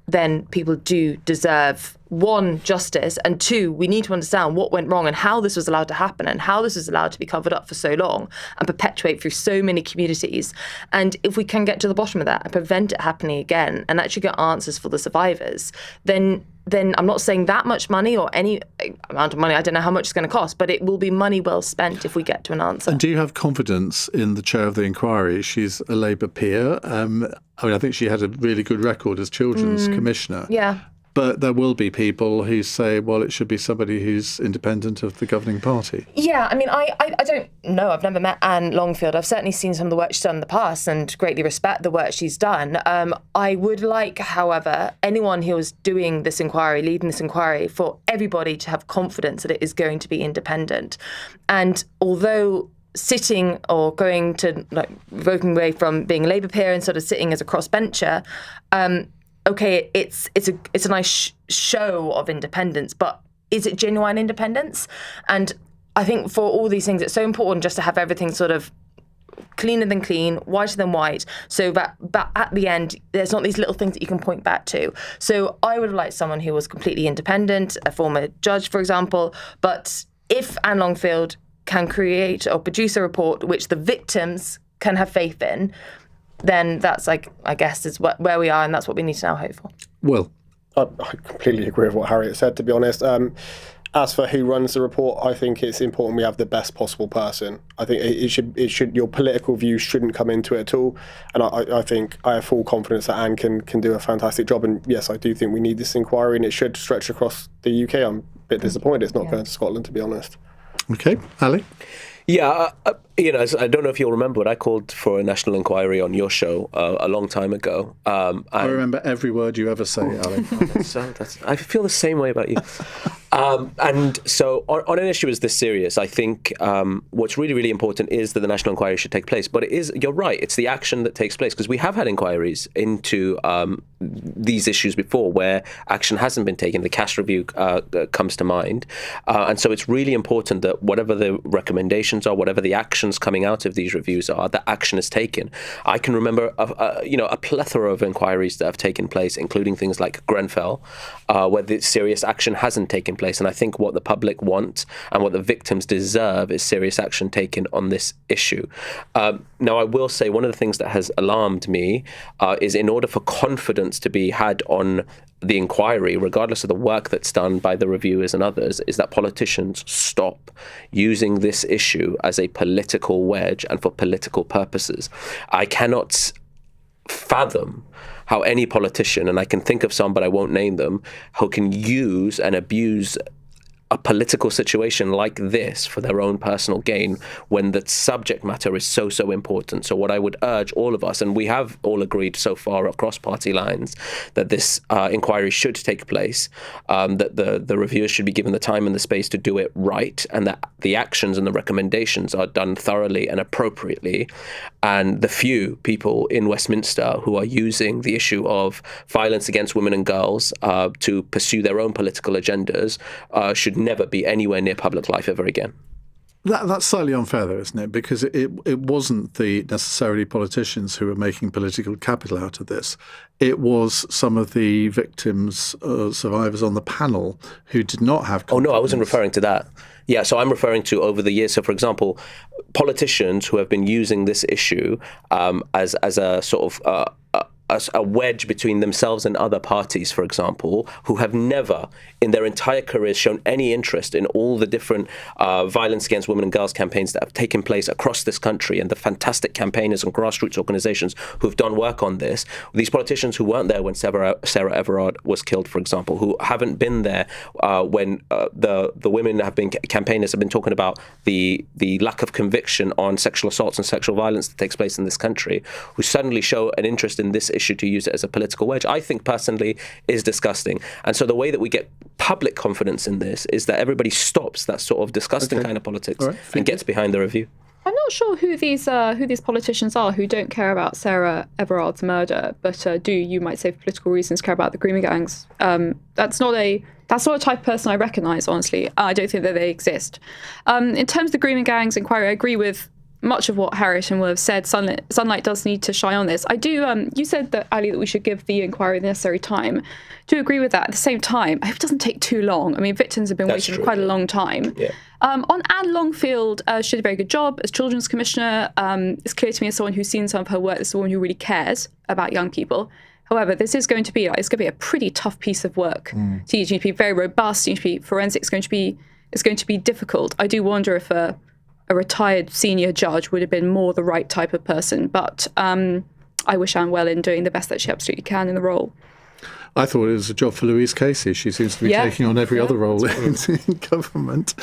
then people do deserve, one, justice, and two, we need to understand what went wrong and how this was allowed to happen and how this was allowed to be covered up for so long and perpetuate through so many communities. And if we can get to the bottom of that and prevent it happening again and actually get answers for the survivors, then I'm not saying that much money or any amount of money, I don't know how much it's going to cost, but it will be money well spent if we get to an answer. And do you have confidence in the chair of the inquiry? She's a Labour peer. I think she had a really good record as Children's Commissioner. Yeah. But there will be people who say, well, it should be somebody who's independent of the governing party. Yeah, I mean, I don't know. I've never met Anne Longfield. I've certainly seen some of the work she's done in the past and greatly respect the work she's done. I would like, however, anyone who is doing this inquiry, leading this inquiry, for everybody to have confidence that it is going to be independent. And although sitting or going to, like, voting away from being a Labour peer and sort of sitting as a crossbencher, okay, it's a nice show of independence, but is it genuine independence? And I think for all these things, it's so important just to have everything sort of cleaner than clean, whiter than white, so that at the end, there's not these little things that you can point back to. So I would have liked someone who was completely independent, a former judge, for example. But if Anne Longfield can create or produce a report which the victims can have faith in, then that's, like, I guess, is where we are, and that's what we need to now hope for. Will? I completely agree with what Harriet said, to be honest. As for who runs the report, I think it's important we have the best possible person. I think it should your political view shouldn't come into it at all. And I think I have full confidence that Anne can do a fantastic job. And yes, I do think we need this inquiry, and it should stretch across the UK. I'm a bit disappointed it's not going to Scotland, to be honest. Okay, Ali? Yeah, I don't know if you'll remember, but I called for a national inquiry on your show a long time ago. I remember every word you ever say, Ali. I feel the same way about you. And so on an issue as this serious, I think what's really, really important is that the national inquiry should take place. But you're right, it's the action that takes place, because we have had inquiries into these issues before where action hasn't been taken. The Cash Review comes to mind. And so it's really important that whatever the recommendations are, whatever the actions coming out of these reviews are, that action is taken. I can remember a plethora of inquiries that have taken place, including things like Grenfell, where the serious action hasn't taken place. And I think what the public want and what the victims deserve is serious action taken on this issue. Now, I will say one of the things that has alarmed me is, in order for confidence to be had on the inquiry, regardless of the work that's done by the reviewers and others, is that politicians stop using this issue as a political wedge and for political purposes. I cannot fathom how any politician, and I can think of some but I won't name them, who can use and abuse a political situation like this for their own personal gain when the subject matter is so important. So what I would urge all of us, and we have all agreed so far across party lines, that this inquiry should take place, that the reviewers should be given the time and the space to do it right, and that the actions and the recommendations are done thoroughly and appropriately. And the few people in Westminster who are using the issue of violence against women and girls to pursue their own political agendas should never be anywhere near public life ever again. That's slightly unfair, though, isn't it? Because it wasn't necessarily politicians who were making political capital out of this. It was some of the victims, survivors on the panel who did not have confidence. Oh, no, I wasn't referring to that. Yeah, so I'm referring to over the years. So, for example, politicians who have been using this issue as a sort of a wedge between themselves and other parties, for example, who have never in their entire careers shown any interest in all the different violence against women and girls campaigns that have taken place across this country, and the fantastic campaigners and grassroots organisations who've done work on this. These politicians who weren't there when Sarah Everard was killed, for example, who haven't been there when the women campaigners have been talking about the lack of conviction on sexual assaults and sexual violence that takes place in this country, who suddenly show an interest in this issue to use it as a political wedge, I think personally is disgusting. And so the way that we get public confidence in this is that everybody stops that sort of disgusting kind of politics and gets behind the review. I'm not sure who these politicians are who don't care about Sarah Everard's murder, but do, you might say for political reasons, care about the grooming gangs. That's not a type of person I recognise, honestly. I don't think that they exist. In terms of the grooming gangs inquiry, I agree with much of what Harriet and Will have said. Sunlight does need to shine on this. I do. You said that, Ali, that we should give the inquiry the necessary time. Do agree with that. At the same time, I hope it doesn't take too long. I mean, victims have been waiting for quite a long time. Yeah. On Anne Longfield, she did a very good job as Children's Commissioner. It's clear to me as someone who's seen some of her work, this is someone who really cares about young people. However, this is going to be a pretty tough piece of work. So you need to be very robust. You need to be forensic. It's going to be difficult. I do wonder if a retired senior judge would have been more the right type of person. But I wish Anne well in doing the best that she absolutely can in the role. I thought it was a job for Louise Casey. She seems to be taking on every other role in government.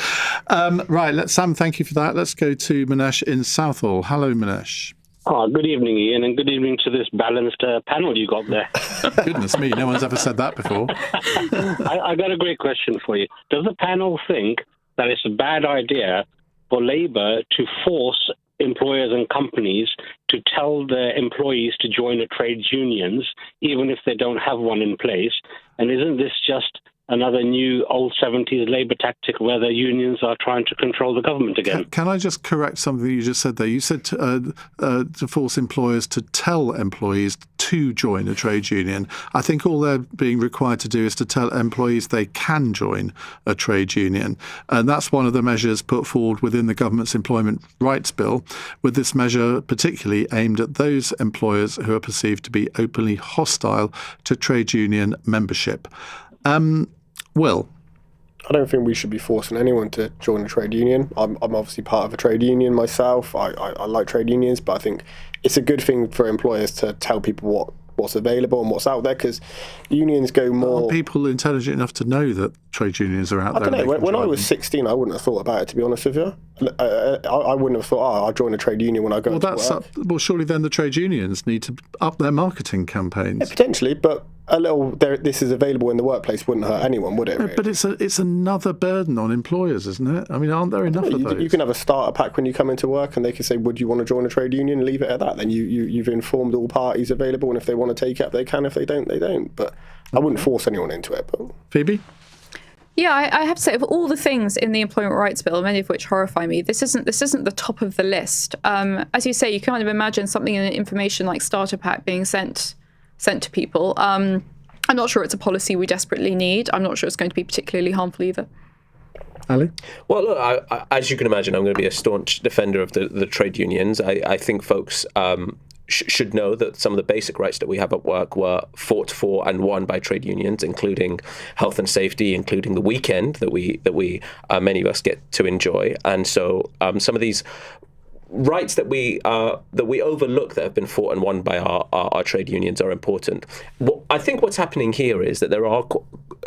Right, Sam, thank you for that. Let's go to Manesh in Southall. Hello, Manesh. Good evening, Ian, and good evening to this balanced panel you got there. Goodness me, no one's ever said that before. I got a great question for you. Does the panel think that it's a bad idea for Labour to force employers and companies to tell their employees to join the trade unions, even if they don't have one in place? And isn't this just another new old 70s Labour tactic where the unions are trying to control the government again? Can I just correct something you just said there? You said to force employers to tell employees to join a trade union. I think all they're being required to do is to tell employees they can join a trade union. And that's one of the measures put forward within the government's Employment Rights Bill, with this measure particularly aimed at those employers who are perceived to be openly hostile to trade union membership. Will? I don't think we should be forcing anyone to join a trade union. I'm obviously part of a trade union myself. I like trade unions, but I think it's a good thing for employers to tell people what's available and what's out there, because unions go more... Are people intelligent enough to know that trade unions are out there? I don't know. When I was 16, I wouldn't have thought about it, to be honest with you. I wouldn't have thought, I'll join a trade union when I go to work. Well, surely then the trade unions need to up their marketing campaigns. Yeah, potentially, but this is available in the workplace wouldn't hurt anyone, would it? Really? But it's another burden on employers, isn't it? I mean, aren't there enough of those? You can have a starter pack when you come into work, and they can say, would you want to join a trade union? Leave it at that. Then you've informed all parties available, and if they want to take it up, they can. If they don't, they don't. But I wouldn't force anyone into it. But Phoebe? Yeah, I have to say, of all the things in the Employment Rights Bill, many of which horrify me, this isn't the top of the list. As you say, you kind of imagine something in an information like starter pack being sent to people. I'm not sure it's a policy we desperately need. I'm not sure it's going to be particularly harmful either. Ali? Well, look, as you can imagine, I'm going to be a staunch defender of the trade unions. I think folks should know that some of the basic rights that we have at work were fought for and won by trade unions, including health and safety, including the weekend that we many of us get to enjoy. And so some of these rights that we overlook that have been fought and won by our trade unions are important. I think what's happening here is that there are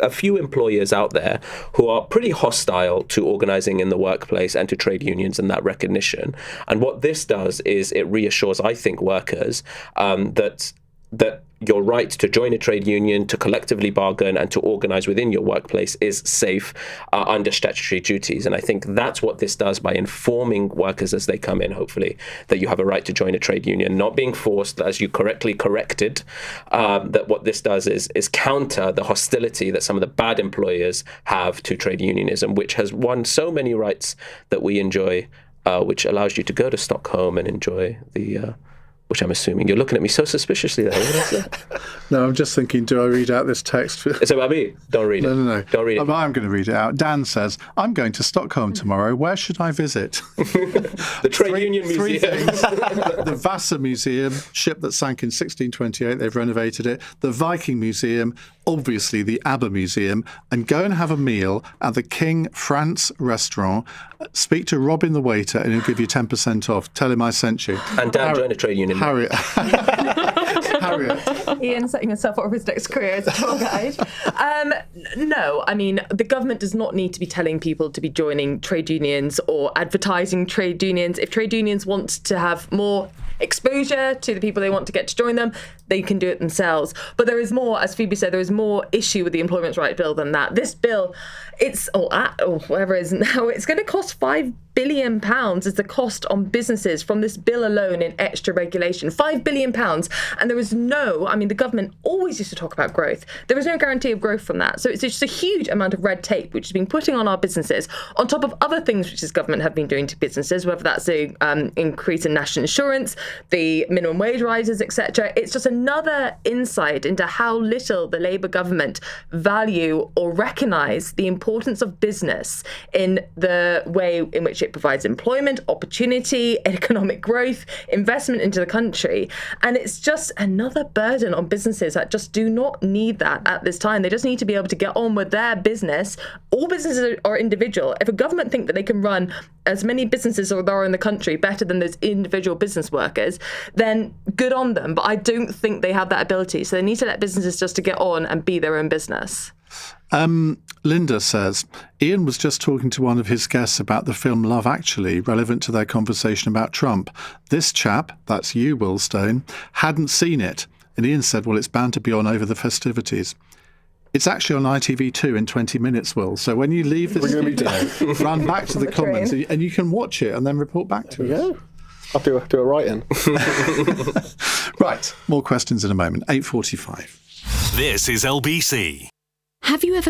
a few employers out there who are pretty hostile to organising in the workplace and to trade unions and that recognition. And what this does is it reassures, I think, workers that your right to join a trade union, to collectively bargain and to organise within your workplace is safe under statutory duties. And I think that's what this does by informing workers as they come in, hopefully, that you have a right to join a trade union, not being forced, as you correctly corrected, that what this does is counter the hostility that some of the bad employers have to trade unionism, which has won so many rights that we enjoy, which allows you to go to Stockholm and enjoy the... which I'm assuming you're looking at me so suspiciously there. What is that? No, I'm just thinking, do I read out this text? It's about me. Don't read it. No. Don't read it. I'm going to read it out. Dan says, I'm going to Stockholm tomorrow. Where should I visit? The Trade Union Museum. The Vasa Museum, ship that sank in 1628. They've renovated it. The Viking Museum, obviously the ABBA Museum, and go and have a meal at the King France restaurant. Speak to Robin the waiter and he'll give you 10% off. Tell him I sent you. And Dan joined a trade union. Harriet. Ian setting himself up for his next career as a tour guide. No, I mean, the government does not need to be telling people to be joining trade unions or advertising trade unions. If trade unions want to have more exposure to the people they want to get to join them, they can do it themselves. But there is more, as Phoebe said, there is more issue with the Employment Rights Bill than that. This bill, whatever it is now, it's going to cost £5 billion is the cost on businesses from this bill alone in extra regulation. £5 billion. And there is the government always used to talk about growth. There is no guarantee of growth from that. So it's just a huge amount of red tape which has been putting on our businesses on top of other things which this government have been doing to businesses, whether that's the increase in national insurance, the minimum wage rises, etc. It's just another insight into how little the Labour government value or recognise the importance of business in the way in which it provides employment, opportunity, economic growth, investment into the country. And it's just another another burden on businesses that just do not need that at this time. They just need to be able to get on with their business. All businesses are individual. If a government think that they can run as many businesses as there are in the country better than those individual business workers, then good on them. But I don't think they have that ability. So they need to let businesses just to get on and be their own business. Linda says, Iain was just talking to one of his guests about the film Love Actually, relevant to their conversation about Trump. This chap, that's you, Will Stone, hadn't seen it. And Iain said, well, it's bound to be on over the festivities. It's actually on ITV2 in 20 minutes, Will. So when you leave the studio, run back to the comments and you can watch it and then report back to us. I'll do a write-in. Right, more questions in a moment. 8:45. This is LBC. Have you ever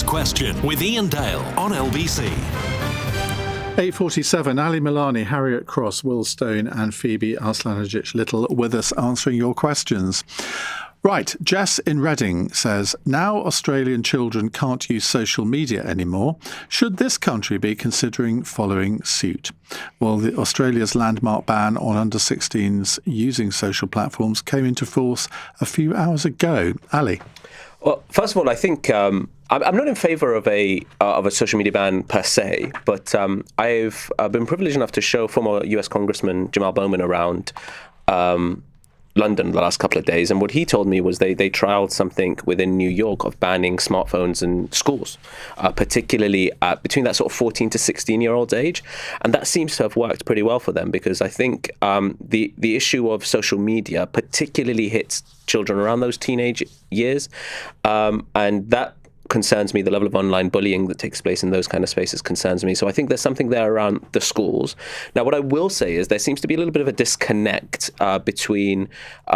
Question with Iain Dale on LBC. 8:47, Ali Milani, Harriet Cross, Will Stone and Phoebe Arslanagić-Little with us answering your questions. Right, Jess in Reading says, now Australian children can't use social media anymore. Should this country be considering following suit? Well, Australia's landmark ban on under-16s using social platforms came into force a few hours ago. Ali? Well, first of all, I think I'm not in favour of a social media ban per se, but I've been privileged enough to show former US Congressman Jamal Bowman around London the last couple of days, and what he told me was they trialled something within New York of banning smartphones in schools, particularly between that sort of 14 to 16-year-olds age, and that seems to have worked pretty well for them, because I think the issue of social media particularly hits children around those teenage years, and that concerns me. The level of online bullying that takes place in those kind of spaces concerns me. So I think there's something there around the schools. Now, what I will say is there seems to be a little bit of a disconnect between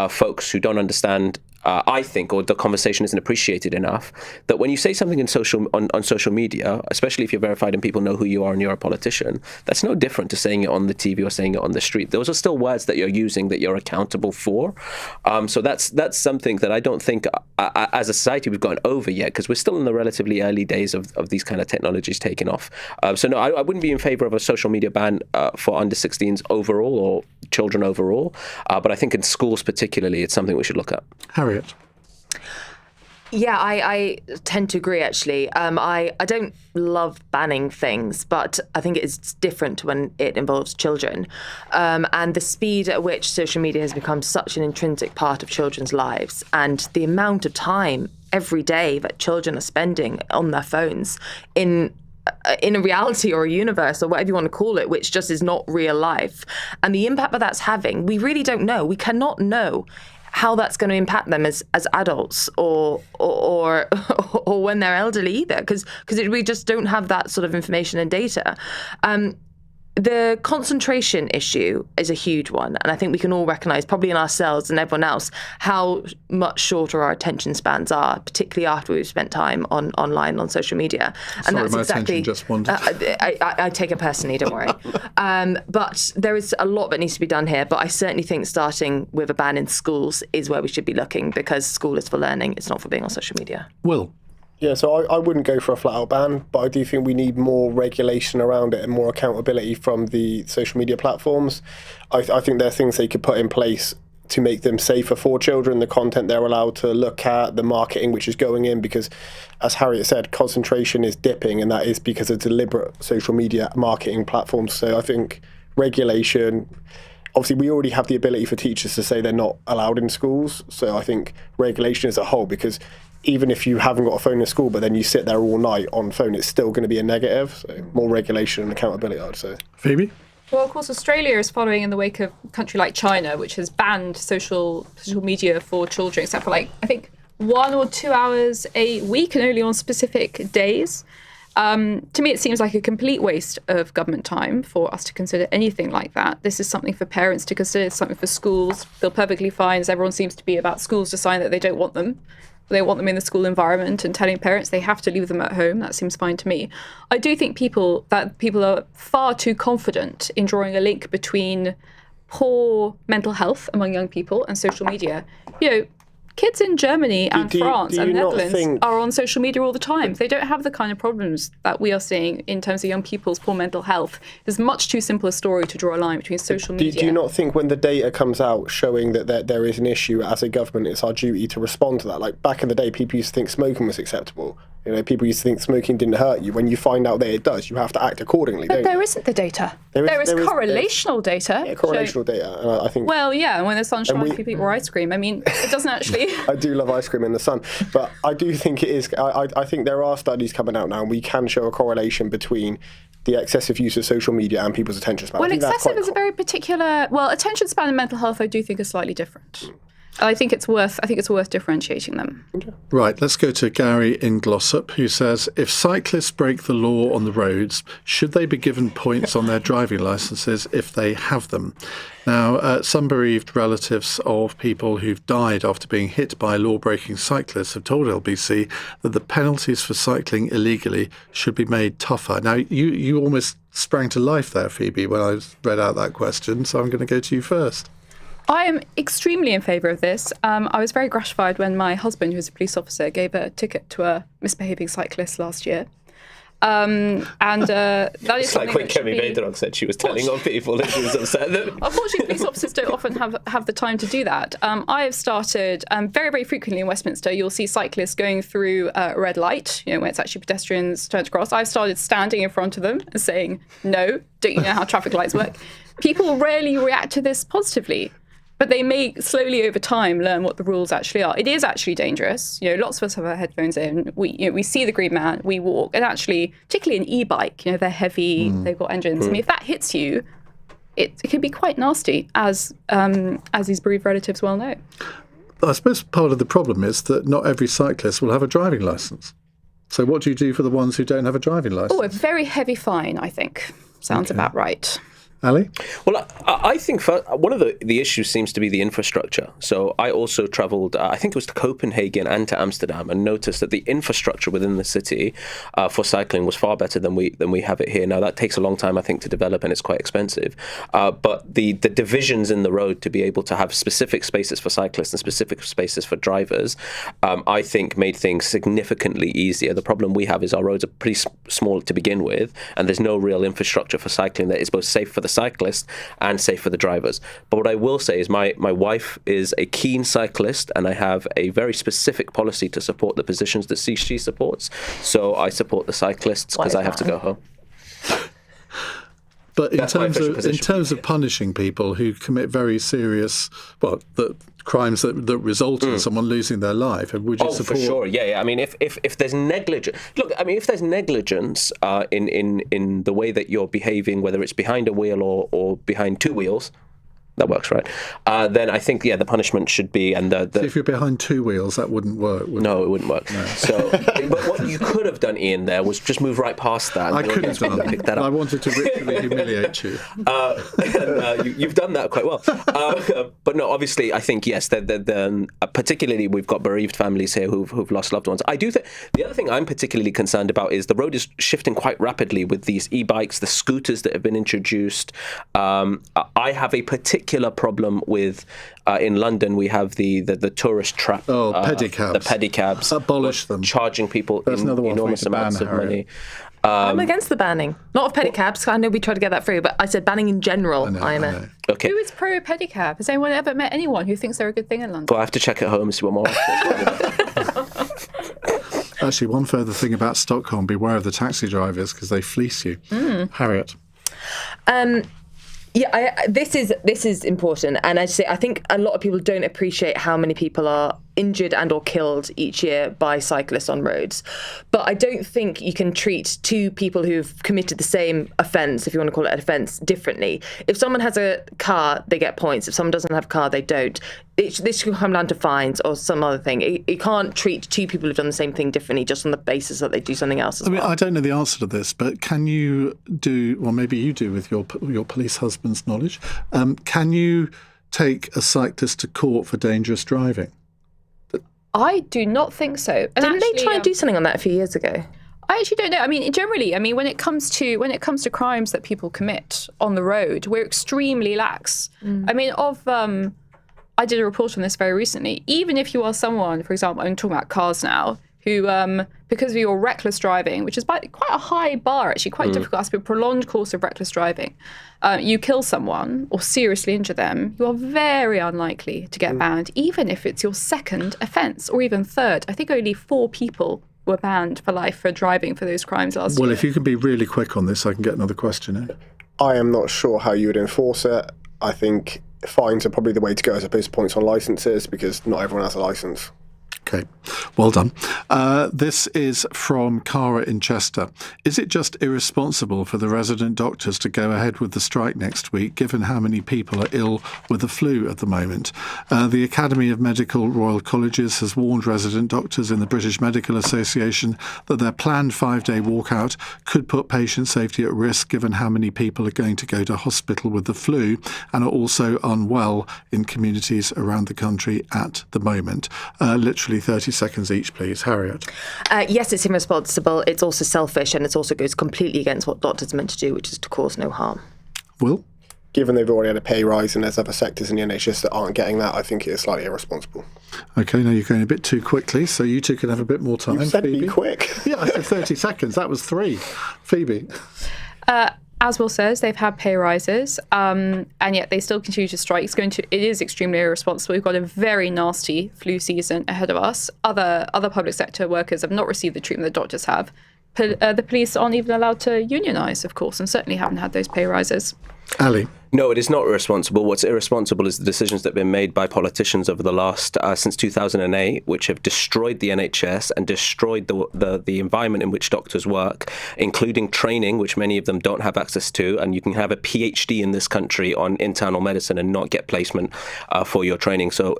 folks who don't understand, I think, or the conversation isn't appreciated enough, that when you say something on social media, especially if you're verified and people know who you are and you're a politician, that's no different to saying it on the TV or saying it on the street. Those are still words that you're using that you're accountable for. So that's something that I don't think as a society we've gotten over yet, because we're still in the relatively early days of these kind of technologies taking off. So no, I wouldn't be in favor of a social media ban for under 16s overall or children overall. But I think in schools particularly, it's something we should look at. Harriet? Yeah, I tend to agree, actually. I don't love banning things, but I think it's different when it involves children. And the speed at which social media has become such an intrinsic part of children's lives, and the amount of time every day that children are spending on their phones in a reality or a universe or whatever you want to call it, which just is not real life. And the impact that that's having, we really don't know. We cannot know how that's going to impact them as adults or when they're elderly either, because we just don't have that sort of information and data. The concentration issue is a huge one, and I think we can all recognise, probably in ourselves and everyone else, how much shorter our attention spans are, particularly after we've spent time online on social media. And Sorry, that's my exactly. attention just wandered. I take it personally, don't worry. But there is a lot that needs to be done here. But I certainly think starting with a ban in schools is where we should be looking, because school is for learning; it's not for being on social media. Will. Yeah, so I wouldn't go for a flat-out ban, but I do think we need more regulation around it and more accountability from the social media platforms. I think there are things they could put in place to make them safer for children, the content they're allowed to look at, the marketing which is going in, because, as Harriet said, concentration is dipping, and that is because of deliberate social media marketing platforms. So I think regulation... Obviously, we already have the ability for teachers to say they're not allowed in schools. So I think regulation as a whole, because even if you haven't got a phone in school, but then you sit there all night on phone, it's still going to be a negative. So more regulation and accountability, I'd say. Phoebe? Well, of course, Australia is following in the wake of a country like China, which has banned social media for children, except for, I think 1 or 2 hours a week, and only on specific days. To me, it seems like a complete waste of government time for us to consider anything like that. This is something for parents to consider, something for schools. They're perfectly fine, as everyone seems to be, about schools deciding that they don't want them. They want them in the school environment, and telling parents they have to leave them at home. That seems fine to me. I do think people are far too confident in drawing a link between poor mental health among young people and social media. Kids in Germany and France and the Netherlands are on social media all the time. They don't have the kind of problems that we are seeing in terms of young people's poor mental health. It's much too simple a story to draw a line between social media. Do you not think when the data comes out showing that there is an issue as a government, it's our duty to respond to that? Like back in the day, people used to think smoking was acceptable. People used to think smoking didn't hurt you. When you find out that it does, you have to act accordingly. But there isn't the data. There is correlational data. Yeah, correlational data. And I think. Well, yeah, when the sun shines, people eat more ice cream. I mean, it doesn't actually. I do love ice cream in the sun, but I do think it is. I think there are studies coming out now, and we can show a correlation between the excessive use of social media and people's attention span. Well, excessive is a very particular. Well, attention span and mental health, I do think, are slightly different. I think it's worth differentiating them. Right, let's go to Gary in Glossop, who says, if cyclists break the law on the roads, should they be given points on their driving licences if they have them? Now, some bereaved relatives of people who've died after being hit by law-breaking cyclists have told LBC that the penalties for cycling illegally should be made tougher. Now, you almost sprang to life there, Phoebe, when I read out that question, so I'm going to go to you first. I am extremely in favour of this. I was very gratified when my husband, who's a police officer, gave a ticket to a misbehaving cyclist last year. That is it's like when Kemi Baderog said she was telling on people that she was upset. Unfortunately, police officers don't often have the time to do that. I have started very, very frequently in Westminster. You'll see cyclists going through a red light, when it's actually pedestrians turned across. I've started standing in front of them and saying, no, don't you know how traffic lights work? People rarely react to this positively. But they may slowly over time learn what the rules actually are. It is actually dangerous. Lots of us have our headphones in. We see the green man, we walk, and actually, particularly an e-bike, they're heavy, they've got engines. I mean, if that hits you, it can be quite nasty, as these bereaved relatives well know. I suppose part of the problem is that not every cyclist will have a driving licence. So what do you do for the ones who don't have a driving licence? Oh, a very heavy fine, I think. Sounds about right. Ali? Well, I think one of the issues seems to be the infrastructure. So I also travelled, I think it was to Copenhagen and to Amsterdam, and noticed that the infrastructure within the city for cycling was far better than we have it here. Now, that takes a long time, I think, to develop, and it's quite expensive. But the divisions in the road to be able to have specific spaces for cyclists and specific spaces for drivers, I think made things significantly easier. The problem we have is our roads are pretty small to begin with, and there's no real infrastructure for cycling that is both safe for the cyclists and safe for the drivers. But what I will say is my wife is a keen cyclist, and I have a very specific policy to support the positions that she supports. So I support the cyclists because I have to go home. But in terms of punishing people who commit very serious, crimes that result in someone losing their life, would you support? For sure, yeah. I mean, if there's negligence, if there's negligence in the way that you're behaving, whether it's behind a wheel or behind two wheels, that works, right? Then I think, the punishment should be, and So if you're behind two wheels, that wouldn't work, would no, it wouldn't work. No. So, but what you could have done, Ian, there was just move right past that. I could have done. Pick that up. I wanted to ritually humiliate you. You've done that quite well. But no, obviously, I think, yes, particularly we've got bereaved families here who've lost loved ones. I do think the other thing I'm particularly concerned about is the road is shifting quite rapidly with these e-bikes, the scooters that have been introduced. I have a particular problem with, in London, we have the tourist trap. Oh, pedicabs. The pedicabs. Abolish them. Charging people enormous amounts of money. I'm against the banning. Not of pedicabs. I know we tried to get that through, but I said banning in general. I know. Okay. Who is pro pedicab? Has anyone ever met anyone who thinks they're a good thing in London? Well, I have to check at home and see what more. Actually, one further thing about Stockholm: beware of the taxi drivers because they fleece you. Harriet. This is important, and as I say, I think a lot of people don't appreciate how many people are injured and or killed each year by cyclists on roads. But I don't think you can treat two people who've committed the same offence, if you want to call it an offence, differently. If someone has a car, they get points. If someone doesn't have a car, they don't. This should come down to fines or some other thing. You can't treat two people who've done the same thing differently just on the basis that they do something else as well. I don't know the answer to this, but can you do, well, maybe you do with your police husband's knowledge, can you take a cyclist to court for dangerous driving? I do not think so. And Didn't they try and do something on that a few years ago? I actually don't know. I mean, generally, when it comes to crimes that people commit on the road, we're extremely lax. I mean, I did a report on this very recently. Even if you are someone, for example, I'm talking about cars now, who, because of your reckless driving, which is quite a high bar, actually, quite difficult, has to be a prolonged course of reckless driving, you kill someone or seriously injure them, you are very unlikely to get banned, even if it's your second offence or even third. I think only 4 people were banned for life for driving for those crimes last year. Well, if you can be really quick on this, I can get another question. I am not sure how you would enforce it. I think fines are probably the way to go as opposed to points on licences because not everyone has a licence. Okay, well done. This is from Cara in Chester. Is it just irresponsible for the resident doctors to go ahead with the strike next week, given how many people are ill with the flu at the moment? The Academy of Medical Royal Colleges has warned resident doctors in the British Medical Association that their planned 5-day walkout could put patient safety at risk, given how many people are going to go to hospital with the flu and are also unwell in communities around the country at the moment. Literally 30 seconds each, please. Harriet. Yes, it's irresponsible. It's also selfish, and it also goes completely against what doctors are meant to do, which is to cause no harm. Will? Given they've already had a pay rise and there's other sectors in the NHS that aren't getting that, I think it is slightly irresponsible. OK, now you're going a bit too quickly, so you two can have a bit more time. You said Phoebe. Be quick. Yeah, I said 30 seconds. That was 3. Phoebe. As Will says, they've had pay rises, and yet they still continue to strike. It is extremely irresponsible. We've got a very nasty flu season ahead of us. Other public sector workers have not received the treatment that doctors have. The police aren't even allowed to unionise, of course, and certainly haven't had those pay rises. Ali. No, it is not irresponsible. What's irresponsible is the decisions that have been made by politicians over the last, since 2008, which have destroyed the NHS and destroyed the environment in which doctors work, including training, which many of them don't have access to. And you can have a PhD in this country on internal medicine and not get placement for your training. So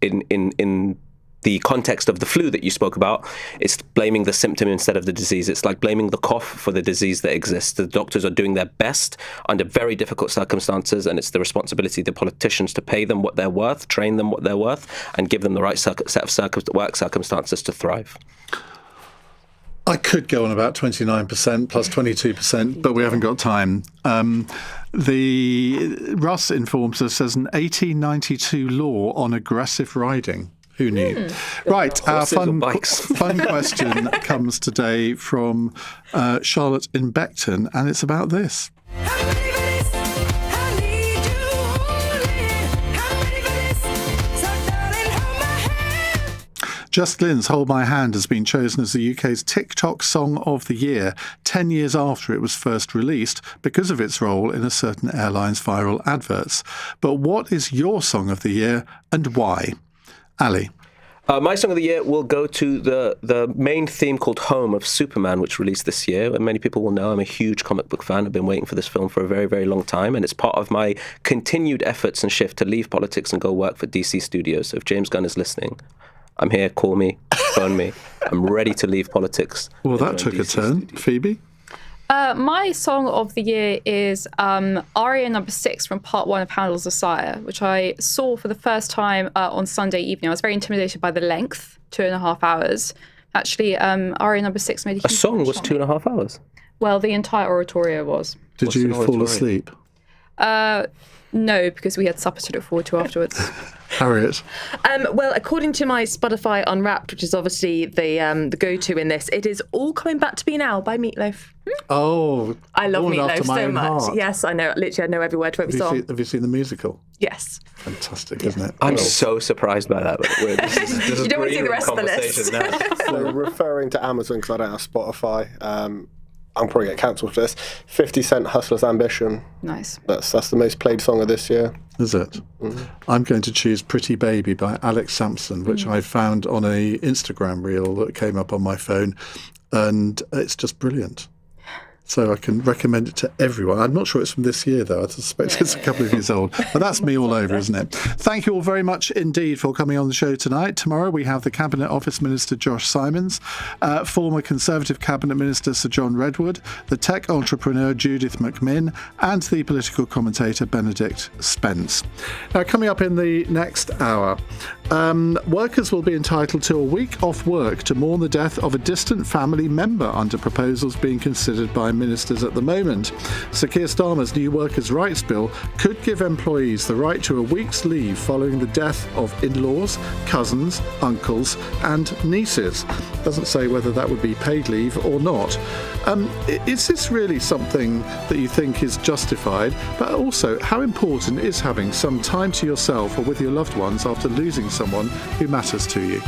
in the context of the flu that you spoke about, it's blaming the symptom instead of the disease. It's like blaming the cough for the disease that exists. The doctors are doing their best under very difficult circumstances, and it's the responsibility of the politicians to pay them what they're worth, train them what they're worth, and give them the right set of work circumstances to thrive. I could go on about 29% plus 22%, but we haven't got time. The Russ informs us there's an 1892 law on aggressive riding. Who knew? Right, our fun question comes today from Charlotte in Beckton, and it's about this. Just Glenn's Hold My Hand has been chosen as the UK's TikTok Song of the Year 10 years after it was first released because of its role in a certain airline's viral adverts. But what is your Song of the Year and why? Ali. My song of the year will go to the main theme called Home of Superman, which released this year. And many people will know I'm a huge comic book fan. I've been waiting for this film for a very, very long time. And it's part of my continued efforts and shift to leave politics and go work for DC Studios. So if James Gunn is listening, I'm here, call me, phone me. I'm ready to leave politics. Well, that took a turn. Phoebe? My song of the year is Aria No. 6 from Part 1 of Handles of Sire, which I saw for the first time on Sunday evening. I was very intimidated by the length, 2.5 hours. Actually, Aria No. 6 made a huge song was 2.5 hours? Well, the entire oratorio was. Did you fall asleep? No, because we had supper to look forward to afterwards. Harriet? Well, according to my Spotify Unwrapped, which is obviously the go-to in this, it is All Coming Back to Me Now by Meatloaf. Oh, I love Meatloaf so much. Heart. Yes, I know. Literally, I know every word to every song. Have you seen the musical? Yes. Fantastic, isn't it? I'm so surprised by that. This is you don't want to see the rest of the list. So referring to Amazon, because I don't have Spotify, I'm probably get cancelled for this. 50 Cent, Hustler's Ambition. Nice. That's the most played song of this year. Is it? Mm-hmm. I'm going to choose Pretty Baby by Alex Sampson, which I found on a Instagram reel that came up on my phone, and it's just brilliant. So I can recommend it to everyone. I'm not sure it's from this year, though. I suspect it's a couple of years old. But that's me all over, isn't it? Thank you all very much indeed for coming on the show tonight. Tomorrow we have the Cabinet Office Minister Josh Simons, former Conservative Cabinet Minister Sir John Redwood, the tech entrepreneur Judith McMinn, and the political commentator Benedict Spence. Now, coming up in the next hour, workers will be entitled to a week off work to mourn the death of a distant family member under proposals being considered by ministers at the moment. Sir Keir Starmer's new workers' rights bill could give employees the right to a week's leave following the death of in-laws, cousins, uncles and nieces. Doesn't say whether that would be paid leave or not. Is this really something that you think is justified? But also, how important is having some time to yourself or with your loved ones after losing someone who matters to you?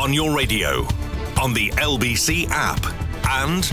On your radio, on the LBC app, and